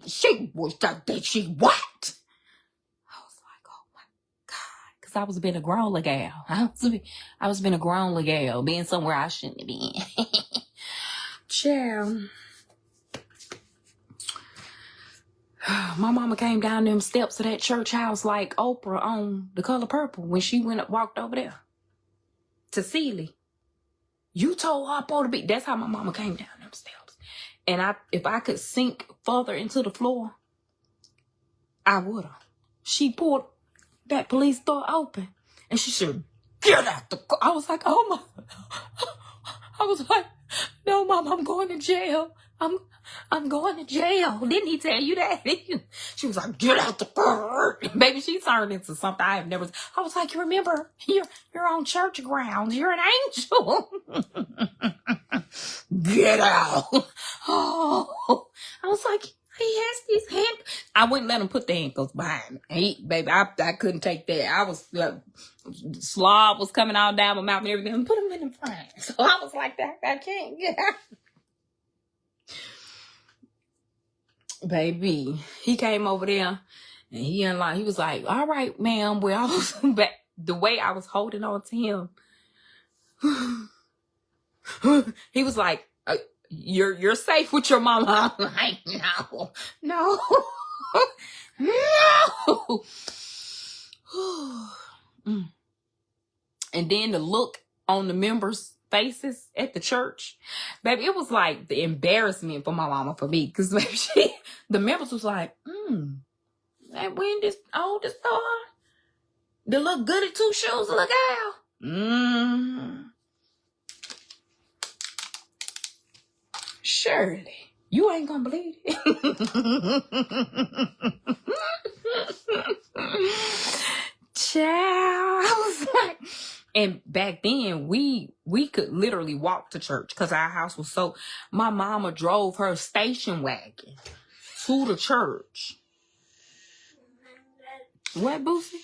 she was that she what? I was like, oh my God. Because I was being a grown little gal. I was being a grown little gal, being somewhere I shouldn't have been. Child. My mama came down them steps of that church house like Oprah on The Color Purple when she walked over there to Sealy. You told her to be. That's how my mama came down them steps. And if I could sink further into the floor, I would have. She pulled that police door open and she said, get out the car. I was like, oh my. I was like, no, Mom, I'm going to jail. I'm going to jail. Didn't he tell you that? She was like, get out the car. Baby, she turned into something I have never. I was like, you remember, you're on church grounds. You're an angel. Get out. Oh, I was like, he has these hands. I wouldn't let him put the handcuffs behind me. Baby, I couldn't take that. I was, slob was coming all down my mouth and everything. Put him in the front. So I was like, I can't get out. Baby, he came over there and he was like, all right, ma'am. Well, I was back the way I was holding on to him. He was like, you're safe with your mama. I'm like, no. And then the look on the members' faces at the church, baby, it was like the embarrassment for my mama, for me, because the members was like, that when this oldest star, the little goody two shoes little gal. Surely, you ain't gonna believe it. Child, I was like, and back then we could literally walk to church because our house was so. My mama drove her station wagon to the church. What, Boosie?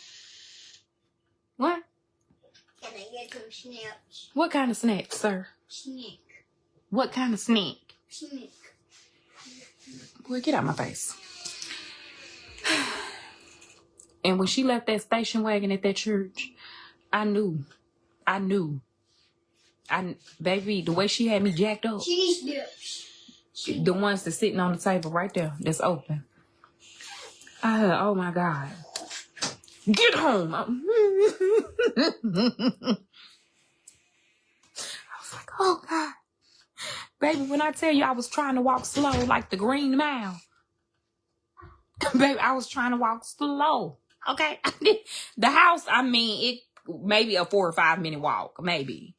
What? Can I get some snacks? What kind of snacks, sir? Snack. What kind of snack? Snack. Boy, get out my face. And when she left that station wagon at that church, I knew Baby, the way she had me jacked up. Cheese dips. The ones that's sitting on the table right there, that's open. Oh my God. Get home. I was like, oh God. Baby, when I tell you I was trying to walk slow like the Green Mile. Baby, I was trying to walk slow. Okay? The house, I mean, it maybe a 4 or 5 minute walk. Maybe.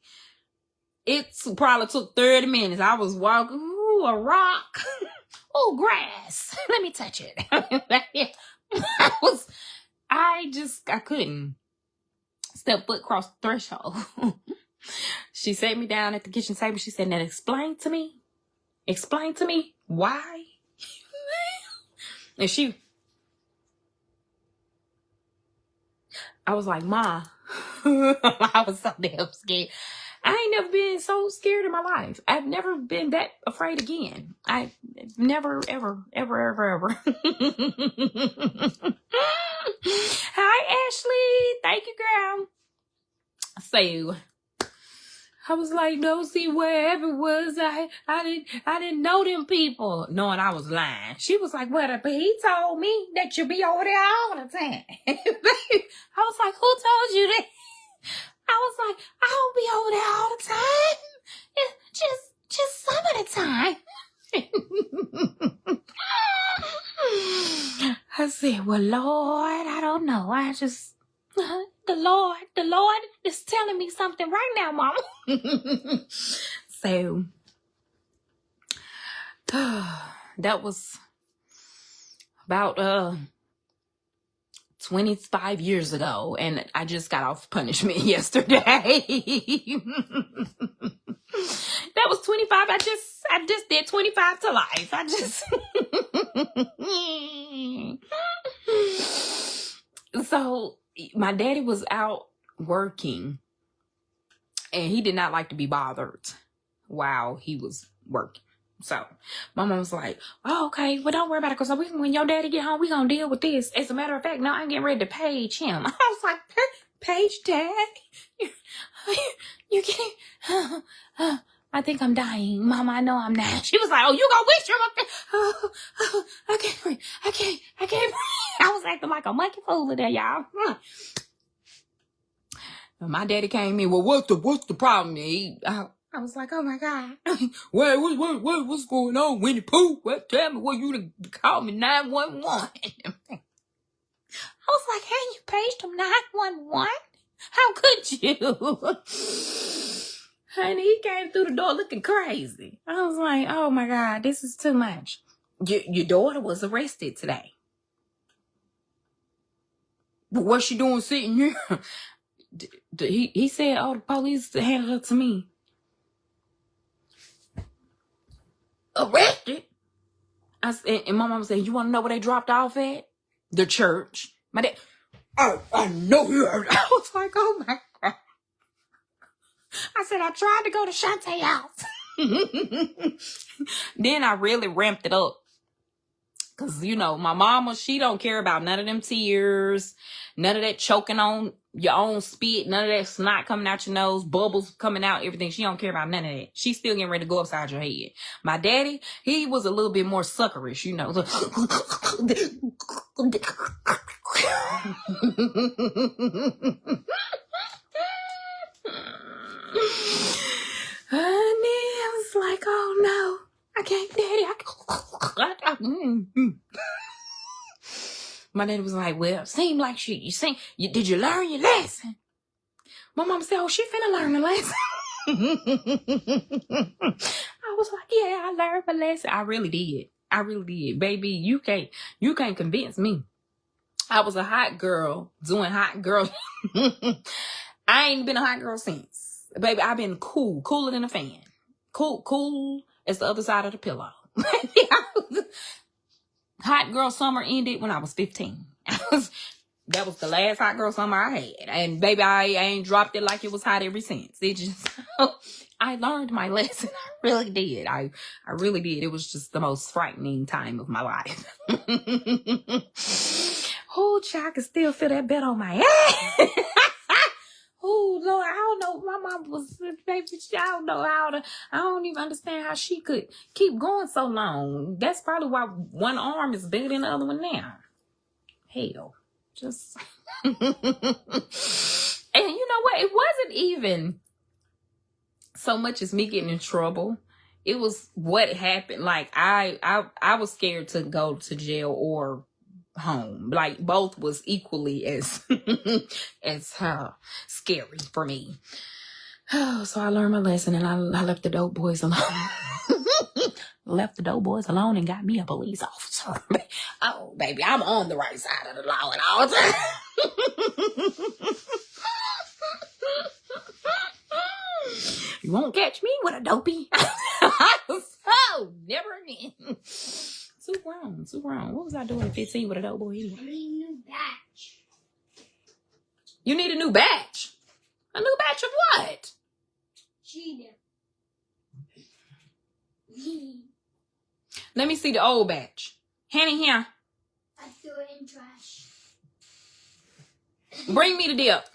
It probably took 30 minutes. I was walking, ooh, a rock. Ooh, grass. Let me touch it. I couldn't step foot across the threshold. She sat me down at the kitchen table. She said, now explain to me why. And I was like, Ma, I was so damn scared. I ain't never been so scared in my life. I've never been that afraid again. I never, ever. Hi, Ashley. Thank you, girl. So I was like, no, see, wherever it was, I didn't know them people, knowing I was lying. She was like, well, but he told me that you be over there all the time. I was like, who told you that? I was like, I don't be over there all the time. Just some of the time. I said, well, Lord, I don't know. The Lord is telling me something right now, Mama. So, that was about 25 years ago, and I just got off punishment yesterday. That was 25. I just did 25 to life. So my daddy was out working, and he did not like to be bothered while he was working. So my mom was like, oh, okay, well, don't worry about it, because when your daddy get home, we gonna deal with this. As a matter of fact, now I'm getting ready to page him. I was like, page dad? You getting... I think I'm dying. Mama, I know I'm not. She was like, oh, you gonna wish him up there? Oh, I can't breathe. I can't breathe. I was acting like a monkey fool there, y'all. My daddy came in, well, what's the problem? I was like, oh my God. What's going on, Winnie Pooh? Tell me what you call me 911. I was like, hey, you paged him 911? How could you? Honey, he came through the door looking crazy. I was like, oh my God, this is too much. Your daughter was arrested today. But what's she doing sitting here? He said, oh, the police handed her to me. Arrested? And my mom said, you want to know where they dropped off at? The church. My dad, I know you heard. I was like, oh my God. I said, I tried to go to Shantae's house. Then I really ramped it up. Because, my mama, she don't care about none of them tears, none of that choking on your own spit, none of that snot coming out your nose, bubbles coming out, everything. She don't care about none of that. She's still getting ready to go upside your head. My daddy, he was a little bit more suckerish, Honey, I was like, oh no, I can't, Daddy. My daddy was like, well, seemed like did you learn your lesson? My mom said, oh, she finna learn the lesson. I was like, yeah, I learned my lesson. I really did. Baby, you can't convince me. I was a hot girl doing hot girl. I ain't been a hot girl since. Baby, I've been cooler than a fan. Cool as the other side of the pillow. Hot girl summer ended when I was 15. That was the last hot girl summer I had. And baby, I ain't dropped it like it was hot ever since. I learned my lesson. I really did. I really did. It was just the most frightening time of my life. Oh, child, I can still feel that bed on my ass. Oh Lord, I don't know. My mom was, baby, I don't even understand how she could keep going so long. That's probably why one arm is bigger than the other one now. Hell, just. And you know what? It wasn't even so much as me getting in trouble. It was what happened. Like I was scared to go to jail or home. Like both was equally as as scary for me. Oh, so I learned my lesson and I left the dope boys alone. Left the dope boys alone and got me a police officer. Oh, baby, I'm on the right side of the law at all times. You won't catch me with a dopey. Oh, never again. Too wrong. What was I doing at 15 with a dope boy anyway? I need a new batch. You need a new batch? A new batch of what? Cheetah. Let me see the old batch. Hand it here. I threw it in trash. Bring me the dip.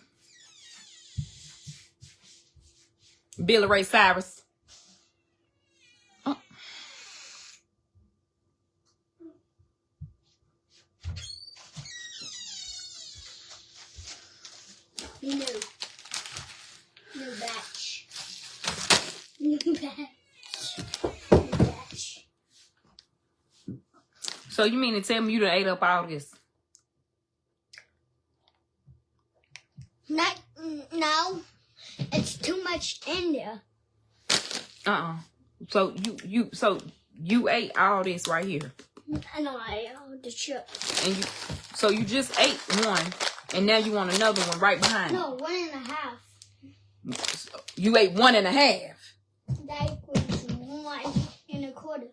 Billy Ray Cyrus. Oh. New batch. New batch. So you mean to tell me you done ate up all this? No. It's too much in there. So you ate all this right here. I know I ate all the chips. And you just ate one and now you want another one right behind. No, 1.5. You ate 1.5. That equals 1.25.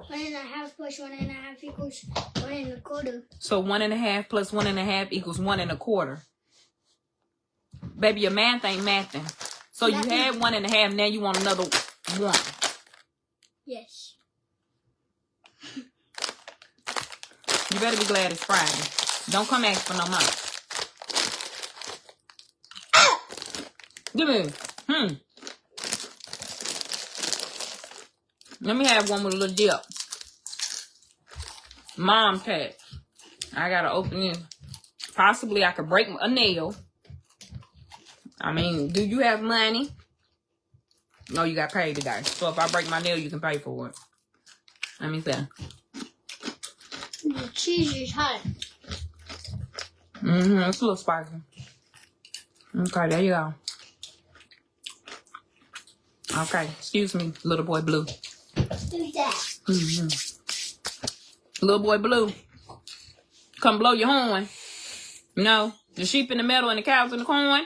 1.5 plus 1.5 equals 1.25. So 1.5 plus 1.5 equals 1.25. Baby, your math ain't mathing. So you had 1.5, now you want another one. Yes. You better be glad it's Friday. Don't come ask for no money. Give me. Let me have one with a little dip. Mom cat. I gotta open it. Possibly I could break a nail. I mean, do you have money? No, you got paid today. So if I break my nail, you can pay for it. Let me see. The cheese is hot. It's a little spicy. Okay, there you go. Okay, excuse me, little boy Blue. Who's that? Little boy Blue. Come blow your horn. No, the sheep in the meadow and the cows in the corn.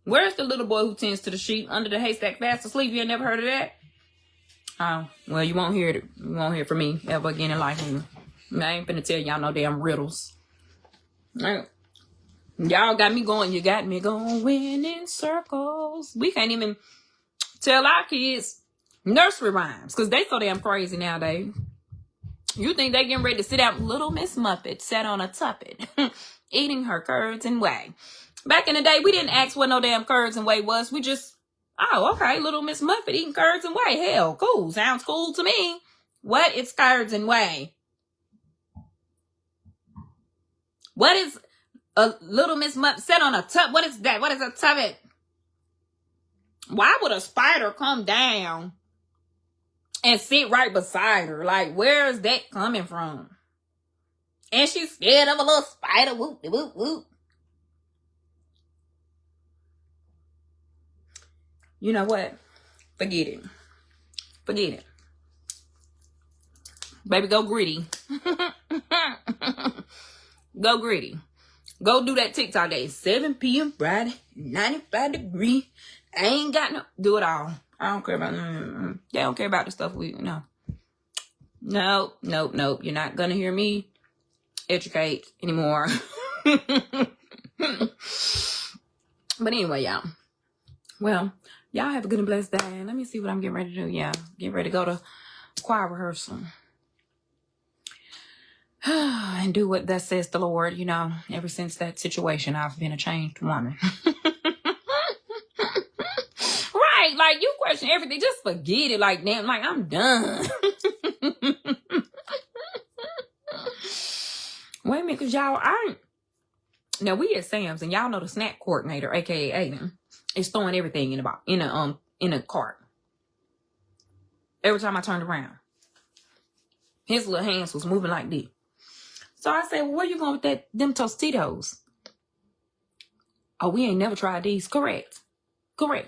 Where's the little boy who tends to the sheep under the haystack fast asleep? You ain't never heard of that? Oh, well, you won't hear it. You won't hear from me ever again in life. I ain't finna tell y'all no damn riddles. Y'all got me going. You got me going in circles. We can't even tell our kids nursery rhymes because they so damn crazy nowadays. You think they getting ready to sit out? Little Miss Muffet sat on a tuppet eating her curds and whey. Back in the day, we didn't ask what no damn curds and whey was. We just, oh, okay, Little Miss Muffet eating curds and whey. Hell, cool. Sounds cool to me. What is curds and whey? What is a Little Miss Muffet sat on a tub? What is that? What is a tubbet? Why would a spider come down and sit right beside her? Like, where is that coming from? And she's scared of a little spider. Whoop, whoop, whoop. You know what? Forget it. Forget it. Baby, go gritty. Go gritty. Go do that TikTok day. 7 p.m. Friday, 95 degree. I ain't got no. Do it all. I don't care about. They don't care about the stuff we know. Nope. You're not gonna hear me educate anymore. But anyway, y'all. Well, y'all have a good and blessed day. Let me see what I'm getting ready to do. Yeah, getting ready to go to choir rehearsal. and do what thus says the Lord. You know, ever since that situation, I've been a changed woman. Right, like you question everything, just forget it. Like, damn, like I'm done. Wait a minute, cause y'all, now we at Sam's, and y'all know the snack coordinator, aka Aiden, is throwing everything in a cart. Every time I turned around, his little hands was moving like this. So I said, well, where you going with them Tostitos? Oh, we ain't never tried these. Correct.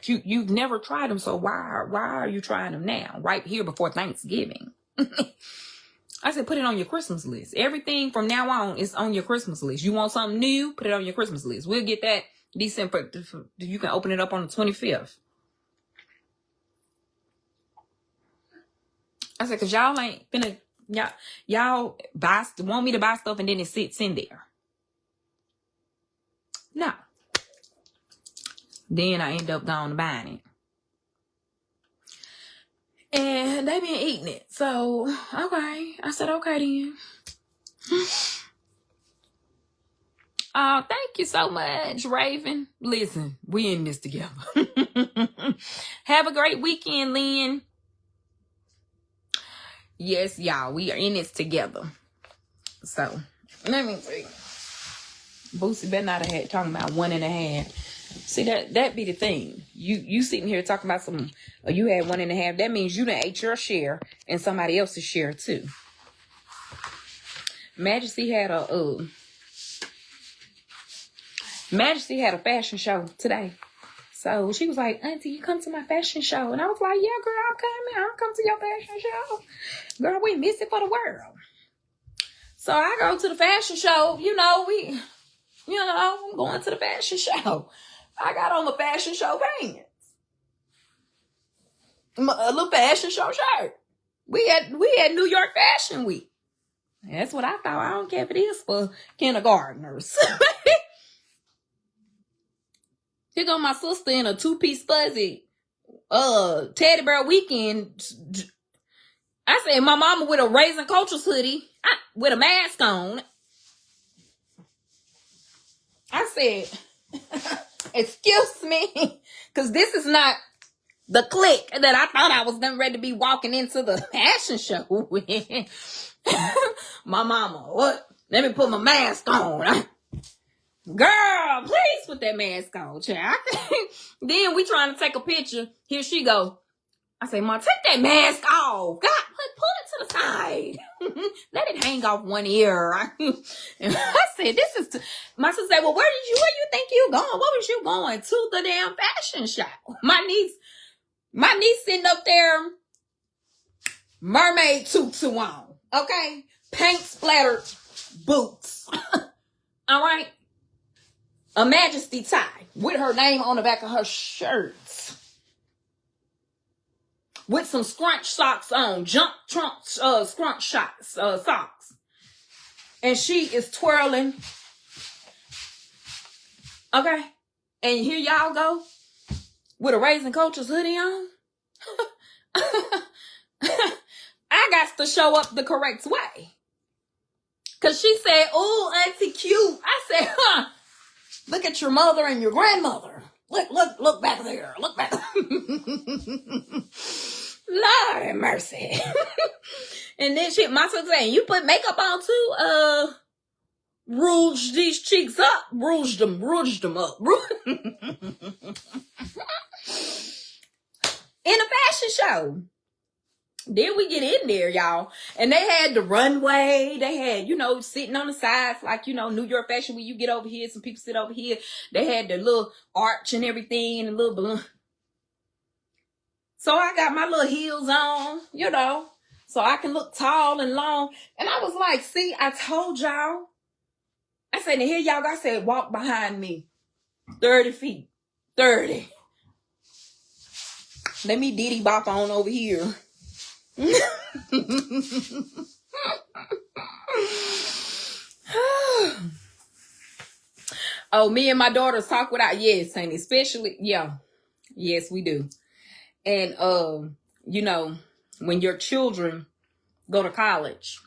You've never tried them, so why are you trying them now? Right here before Thanksgiving. I said, put it on your Christmas list. Everything from now on is on your Christmas list. You want something new? Put it on your Christmas list. We'll get that December. You can open it up on the 25th. I said, cause y'all ain't finna, y'all want me to buy stuff and then it sits in there. No. Then I end up going to buying it. And they been eating it. So, okay. I said, okay then. Oh, thank you so much, Raven. Listen, we in this together. Have a great weekend, Lynn. Yes, y'all, we are in this together. So, let me see. Boosie better not have had talking about 1.5. See, that be the thing. You sitting here talking about you had 1.5. That means you done ate your share and somebody else's share too. Majesty had a fashion show today. So she was like, Auntie, you come to my fashion show. And I was like, yeah, girl, I'm coming. I'll come to your fashion show. Girl, we miss it for the world. So I go to the fashion show. I'm going to the fashion show. I got on the fashion show pants. A little fashion show shirt. We had New York Fashion Week. That's what I thought. I don't care if it is for kindergartners. Here go my sister in a 2-piece fuzzy teddy bear weekend. I said my mama with a Raising Cultures hoodie with a mask on. I said, excuse me, because this is not the clique that I thought I was getting ready to be walking into the fashion show with. My mama, what? Let me put my mask on. Girl, please put that mask on, child. Then we trying to take a picture. Here she go. I say, Mom, take that mask off. God, pull it to the side. Let it hang off one ear. And I said, my sister said, well, where you think you going? What was you going? To the damn fashion show. My niece sitting up there, mermaid tutu on. Okay? Paint splattered boots. All right? A Majesty tie with her name on the back of her shirts. With some scrunch socks on. Scrunch socks. And she is twirling. Okay? And here y'all go. With a Raising Cultures hoodie on. I got to show up the correct way. Because she said, oh, Auntie cute. I said, look at your mother and your grandmother. Look back there. Look back. Lord have mercy. And then my sister saying, you put makeup on too? Rouge these cheeks up. Rouged them up. In a fashion show. Then we get in there, y'all. And they had the runway. They had, sitting on the sides, like, New York Fashion Week. You get over here, some people sit over here. They had the little arch and everything and little balloon. So I got my little heels on, so I can look tall and long. And I was like, see, I told y'all. I said, and here y'all go. I said, walk behind me. 30 feet. 30. Let me diddy bop on over here. Oh, me and my daughters talk without, yes, honey, especially, yes, we do. And when your children go to college,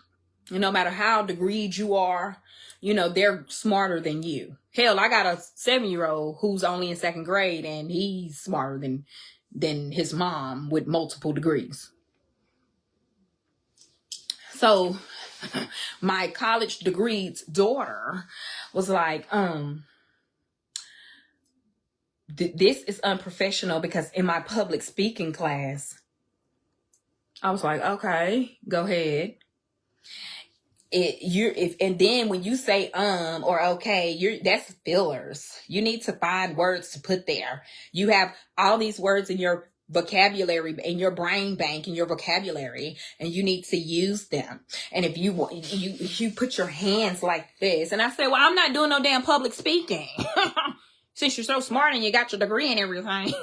No matter how degreed you are, they're smarter than you. Hell, I got a 7-year-old who's only in 2nd grade, and he's smarter than his mom with multiple degrees. So my college degreed daughter was like, this is unprofessional, because in my public speaking class, I was like, okay, go ahead. And then when you say or okay, that's fillers. You need to find words to put there. You have all these words in your vocabulary, in your brain bank, in your vocabulary, and you need to use them. And if you put your hands like this, and I say, well, I'm not doing no damn public speaking. Since you're so smart and you got your degree and everything. Girl,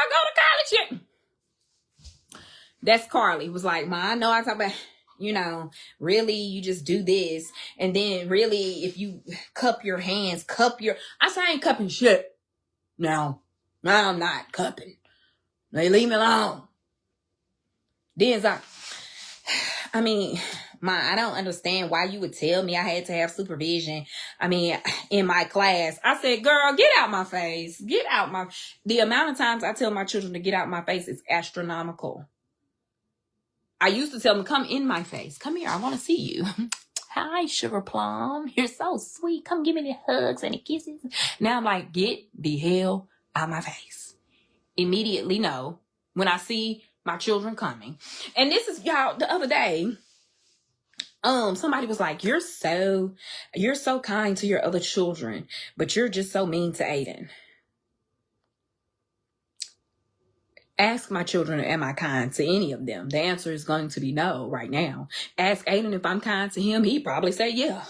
go to college yet. That's Carly. Was like, Ma, I know I talk about, really you just do this. And then really, if you cup your hands, I say I ain't cupping shit. No, I'm not cupping. They leave me alone. Then it's like, Ma, I don't understand why you would tell me I had to have supervision. In my class, I said, girl, get out my face. The amount of times I tell my children to get out my face is astronomical. I used to tell them, come in my face. Come here. I want to see you. Hi, Sugar Plum. You're so sweet. Come give me the hugs and the kisses. Now I'm like, get the hell out my face. Immediately no. When I see my children coming. And this is, y'all, the other day, somebody was like, you're so kind to your other children, but you're just so mean to Aiden. Ask my children, am I kind to any of them? The answer is going to be no right now. Ask Aiden if I'm kind to him. He'd probably say yeah.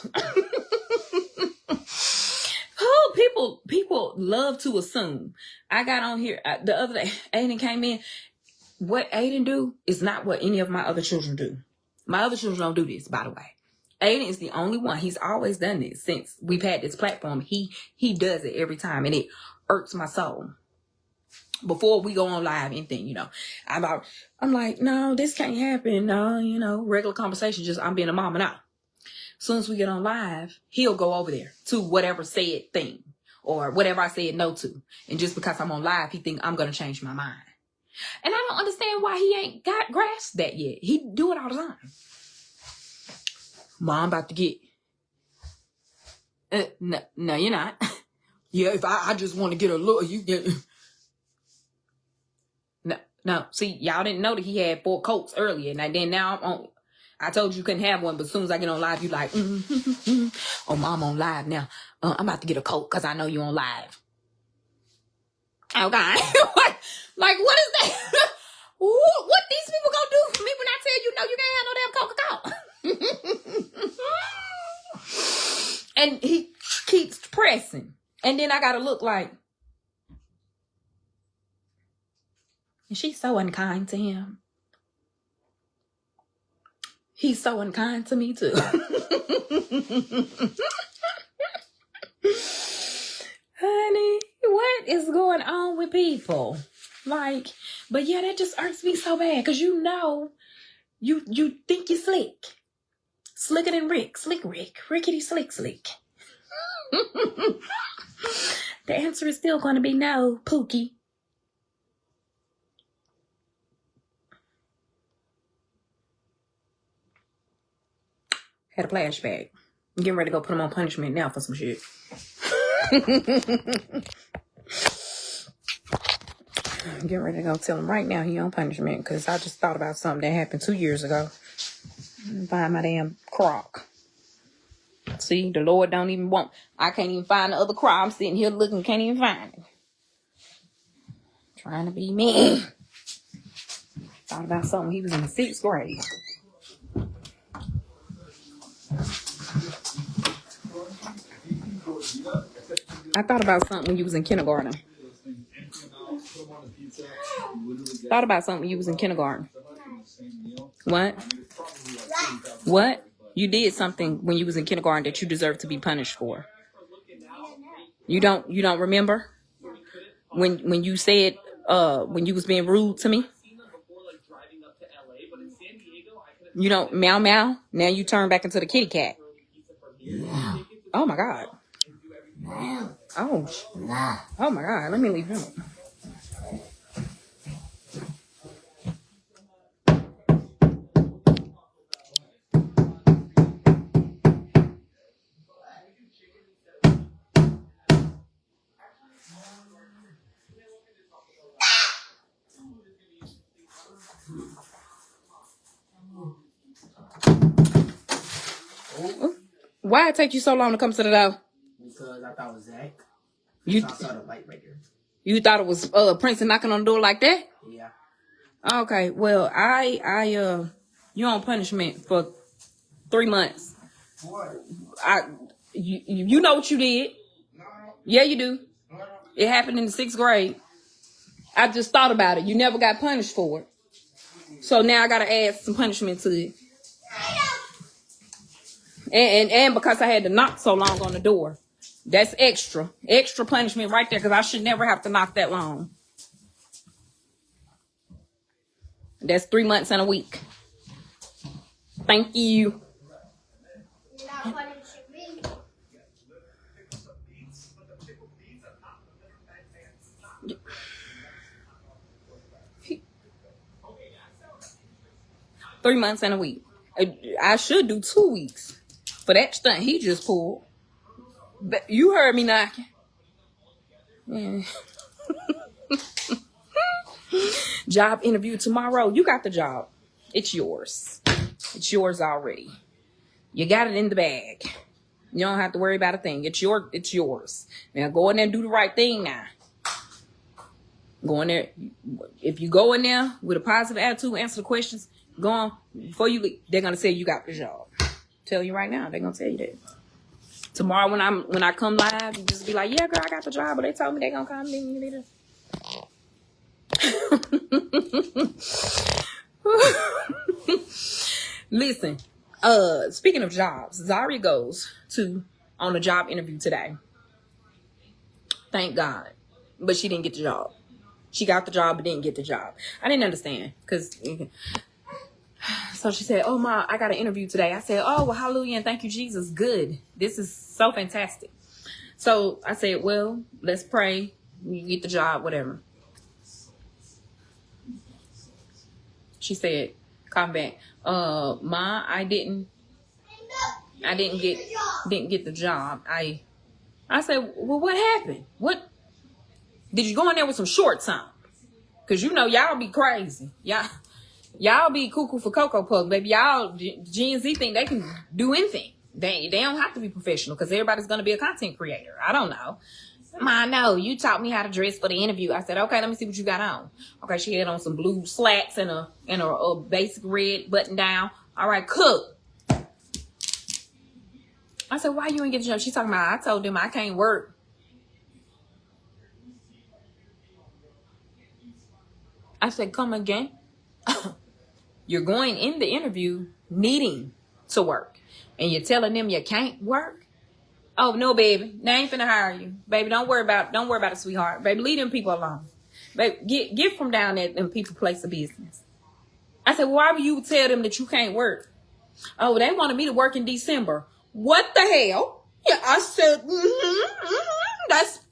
Oh, people love to assume. I got on here the other day. Aiden came in. What Aiden do is not what any of my other children do. My other children don't do this, by the way. Aiden is the only one. He's always done this since we've had this platform. He does it every time, and it irks my soul. Before we go on live, anything, I'm like, no, this can't happen. No, regular conversation, just I'm being a mama now. As soon as we get on live, he'll go over there to whatever said thing or whatever I said no to. And just because I'm on live, he think I'm going to change my mind. And I don't understand why he ain't grasped that yet. He do it all the time. Mom about to get. No, you're not. Yeah, if I just want to get a look, you get. No, see, y'all didn't know that he had 4 coats earlier. And then now I told you couldn't have one, but as soon as I get on live, you like, oh, Mom on live now. I'm about to get a coat because I know you on live. Okay. Like, what is that? What these people gonna do for me when I tell you, no, you can't have no damn Coca-Cola? And he keeps pressing. And then I gotta look like, and she's so unkind to him. He's so unkind to me too. Honey, what is going on with people? Like, but yeah, that just irks me so bad. Cause you think you're slick. Slicker than Rick. Slick Rick. Rickety slick. The answer is still going to be no, Pookie. Had a flashback. I'm getting ready to go put him on punishment now for some shit. I'm getting ready to go tell him right now he on punishment because I just thought about something that happened 2 years ago. Find my damn crock. See, the Lord don't even want. I can't even find the other crock. I'm sitting here looking, can't even find it. Trying to be mean. Thought about something. He was in the 6th grade. I thought about something when you was in kindergarten. Thought about something when you was in kindergarten. What? What? You did something when you was in kindergarten that you deserve to be punished for. You don't remember? When you said when you was being rude to me? You don't meow meow. Now you turn back into the kitty cat. Oh my God. Oh. Oh my God. Let me leave him. Why it take you so long to come to the door? Because I thought it was Zach. You I saw the light right there. You thought it was Prince knocking on the door like that? Yeah. Okay. Well, you on punishment for 3 months. What? You know what you did? No. Yeah, you do. No. It happened in the 6th grade. I just thought about it. You never got punished for it. So now I gotta add some punishment to it. And because I had to knock so long on the door. That's extra punishment right there, because I should never have to knock that long. That's 3 months and a week. Thank you. You're not punishing me. 3 months and a week. I should do 2 weeks for that stunt he just pulled. But you heard me knocking. Yeah. Job interview tomorrow. You got the job. It's yours. It's yours already. You got it in the bag. You don't have to worry about a thing. It's yours. Now go in there and do the right thing now. Go in there. If you go in there with a positive attitude, answer the questions, go on. Before you leave, they're gonna say you got the job. Tell you right now, they're gonna tell you that. Tomorrow when I come live, you just be like, yeah, girl, I got the job, but they told me they're gonna come to me later. Listen, speaking of jobs, Zaria goes on a job interview today. Thank God. But she didn't get the job. She got the job but didn't get the job. I didn't understand, because so she said, oh, Ma, I got an interview today. I said, oh, well, hallelujah and thank you, Jesus. Good. This is so fantastic. So I said, well, let's pray. You get the job, whatever. She said, come back. Ma, I didn't get the job. I said, well, what happened? What? Did you go in there with some shorts on? Because you know y'all be crazy. Y'all be cuckoo for Cocoa Puff, baby. Y'all, Gen Z think they can do anything. They don't have to be professional, because everybody's going to be a content creator. I don't know. Ma, no, you taught me how to dress for the interview. I said, okay, let me see what you got on. Okay, she had on some blue slacks and a basic red button down. All right, cook. I said, why you ain't get the job? She's talking about, I told them I can't work. I said, come again. You're going in the interview needing to work, and you're telling them you can't work? Oh, no, baby. They ain't finna hire you. Baby, don't worry about it, sweetheart. Baby, leave them people alone. Baby, get from down there and people place of business. I said, why would you tell them that you can't work? Oh, they wanted me to work in December. What the hell? Yeah, I said,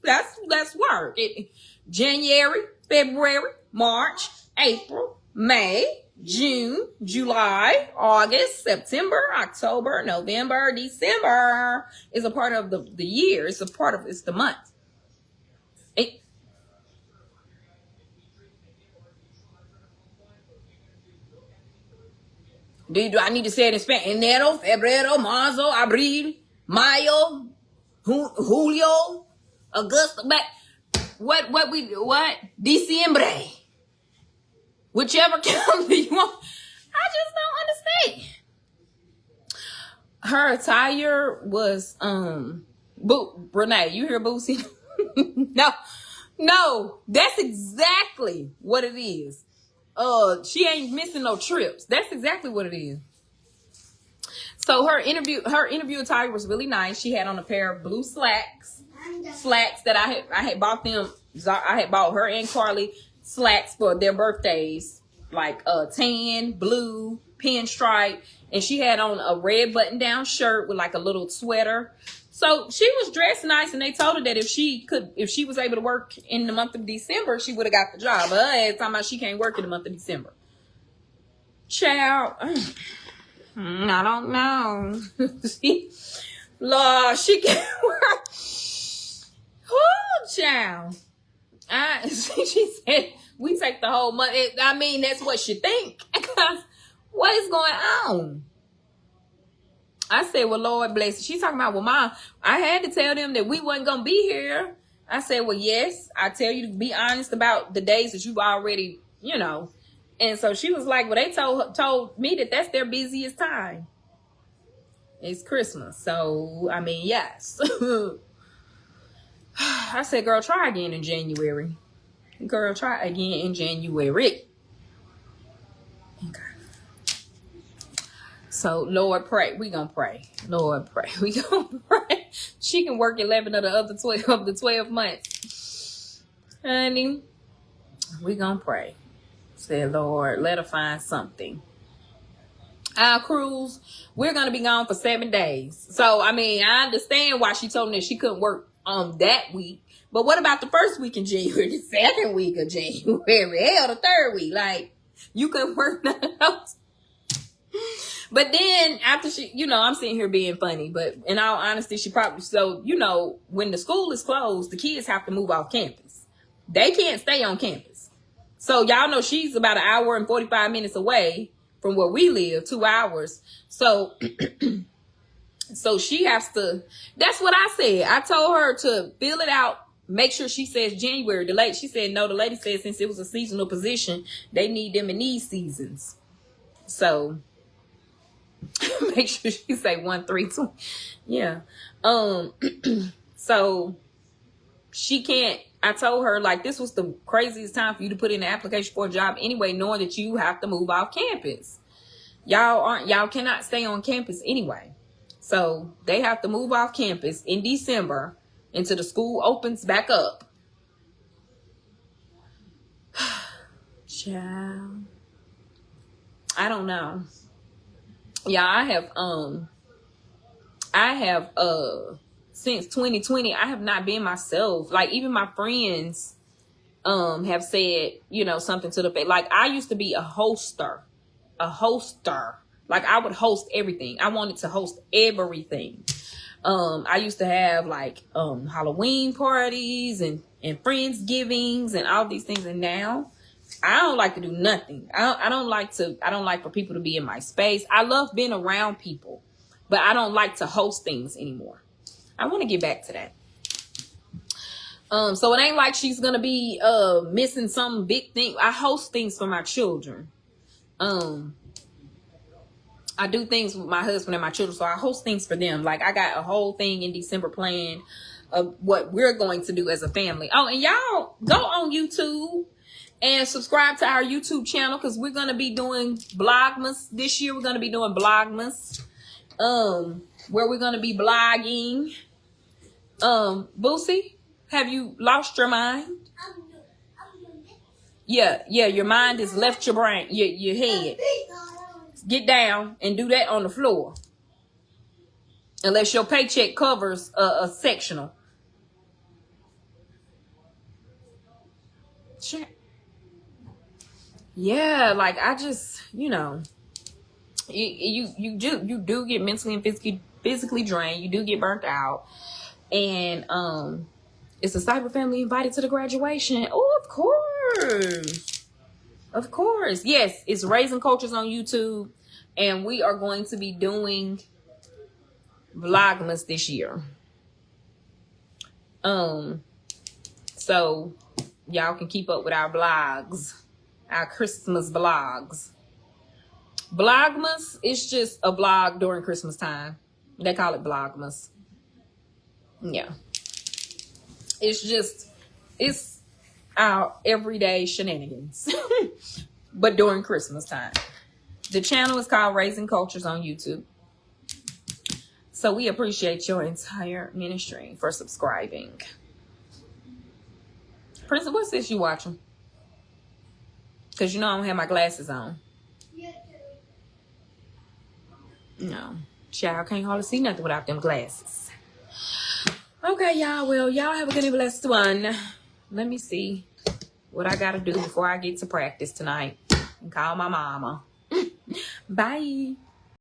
that's work. January, February, March, April, May, June, July, August, September, October, November, December is a part of the year. It's the month. Do I need to say it in Spanish? Enero, febrero, marzo, abril, mayo, julio, agosto, what, Diciembre. Whichever calendar you want. I just don't understand. Her attire was Renee, you hear Boosie? No, that's exactly what it is. She ain't missing no trips. That's exactly what it is. So her interview attire was really nice. She had on a pair of blue slacks that I had bought them. I had bought her and Carly slacks for their birthdays like tan, blue, pinstripe, and she had on a red button-down shirt with like a little sweater. So she was dressed nice, and they told her that if she was able to work in the month of December, she would have got the job. But talking about she can't work in the month of December. Child, I don't know. Lord, she can't work. Oh, child. She said, we take the whole month. I mean, that's what she think. What is going on? I said, well, Lord bless her. She's talking about, well, Mom, I had to tell them that we wasn't going to be here. I said, well, yes, I tell you to be honest about the days that you've already, you know. And so she was like, well, they told me that that's their busiest time. It's Christmas. So, I mean, yes. I said, girl, try again in January. Girl, try again in January. Okay. So, Lord, pray. We gonna pray. Lord, pray. We gonna pray. She can work 11 of the other 12 of the 12 months. Honey, we gonna pray. Say, Lord, let her find something. Our cruise, we're gonna be gone for 7 days. So, I mean, I understand why she told me that she couldn't work on that week. But what about the first week in January, the second week of January, hell, the third week? Like, you couldn't work nothing else. But then after she, you know, I'm sitting here being funny, but in all honesty, she probably, so, you know, when the school is closed, the kids have to move off campus. They can't stay on campus. So y'all know she's about an hour and 45 minutes away from where we live, 2 hours. So, so she has to, that's what I said. I told her to fill it out. Make sure she says January. She said, no, the lady said since it was a seasonal position, they need them in these seasons. So make sure she say 1, 3, 2. Yeah. So she can't, I told her, like, this was the craziest time for you to put in an application for a job anyway, knowing that you have to move off campus. Y'all cannot stay on campus anyway. So they have to move off campus in December until the school opens back up. Child. I don't know. Yeah, I have since 2020, I have not been myself. Like, even my friends have said, you know, something to the effect. Like, I used to be a hoster. Like, I would host everything. I wanted to host everything. I used to have like Halloween parties and Friendsgivings and all these things. And now I don't like to do nothing. I don't like for people to be in my space. I love being around people, but I don't like to host things anymore. I want to get back to that. So it ain't like she's gonna be missing some big thing. I host things for my children. I do things with my husband and my children, so I host things for them. Like, I got a whole thing in December planned of what we're going to do as a family. Oh, and y'all go on YouTube and subscribe to our YouTube channel, because we're going to be doing Vlogmas this year. We're going to be doing Vlogmas, where we're going to be blogging. Boosie, have you lost your mind? Yeah, your mind has left your brain, your head. Get down and do that on the floor. Unless your paycheck covers a sectional. Yeah, like, I just, you know, you do get mentally and physically drained. You do get burnt out. And it's a cyber family invited to the graduation. Oh, of course. Of course. Yes, it's Raising Cultures on YouTube. And we are going to be doing Vlogmas this year. So y'all can keep up with our vlogs, our Christmas vlogs. Vlogmas is just a vlog during Christmas time. They call it Vlogmas. Yeah. It's our everyday shenanigans. But during Christmas time. The channel is called Raising Cultures on YouTube. So we appreciate your entire ministry for subscribing. Princess, what's this you watching? Because you know I don't have my glasses on. No. Child, can't hardly see nothing without them glasses. Okay, y'all. Well, y'all have a good and blessed one. Let me see what I got to do before I get to practice tonight. And call my mama. Bye.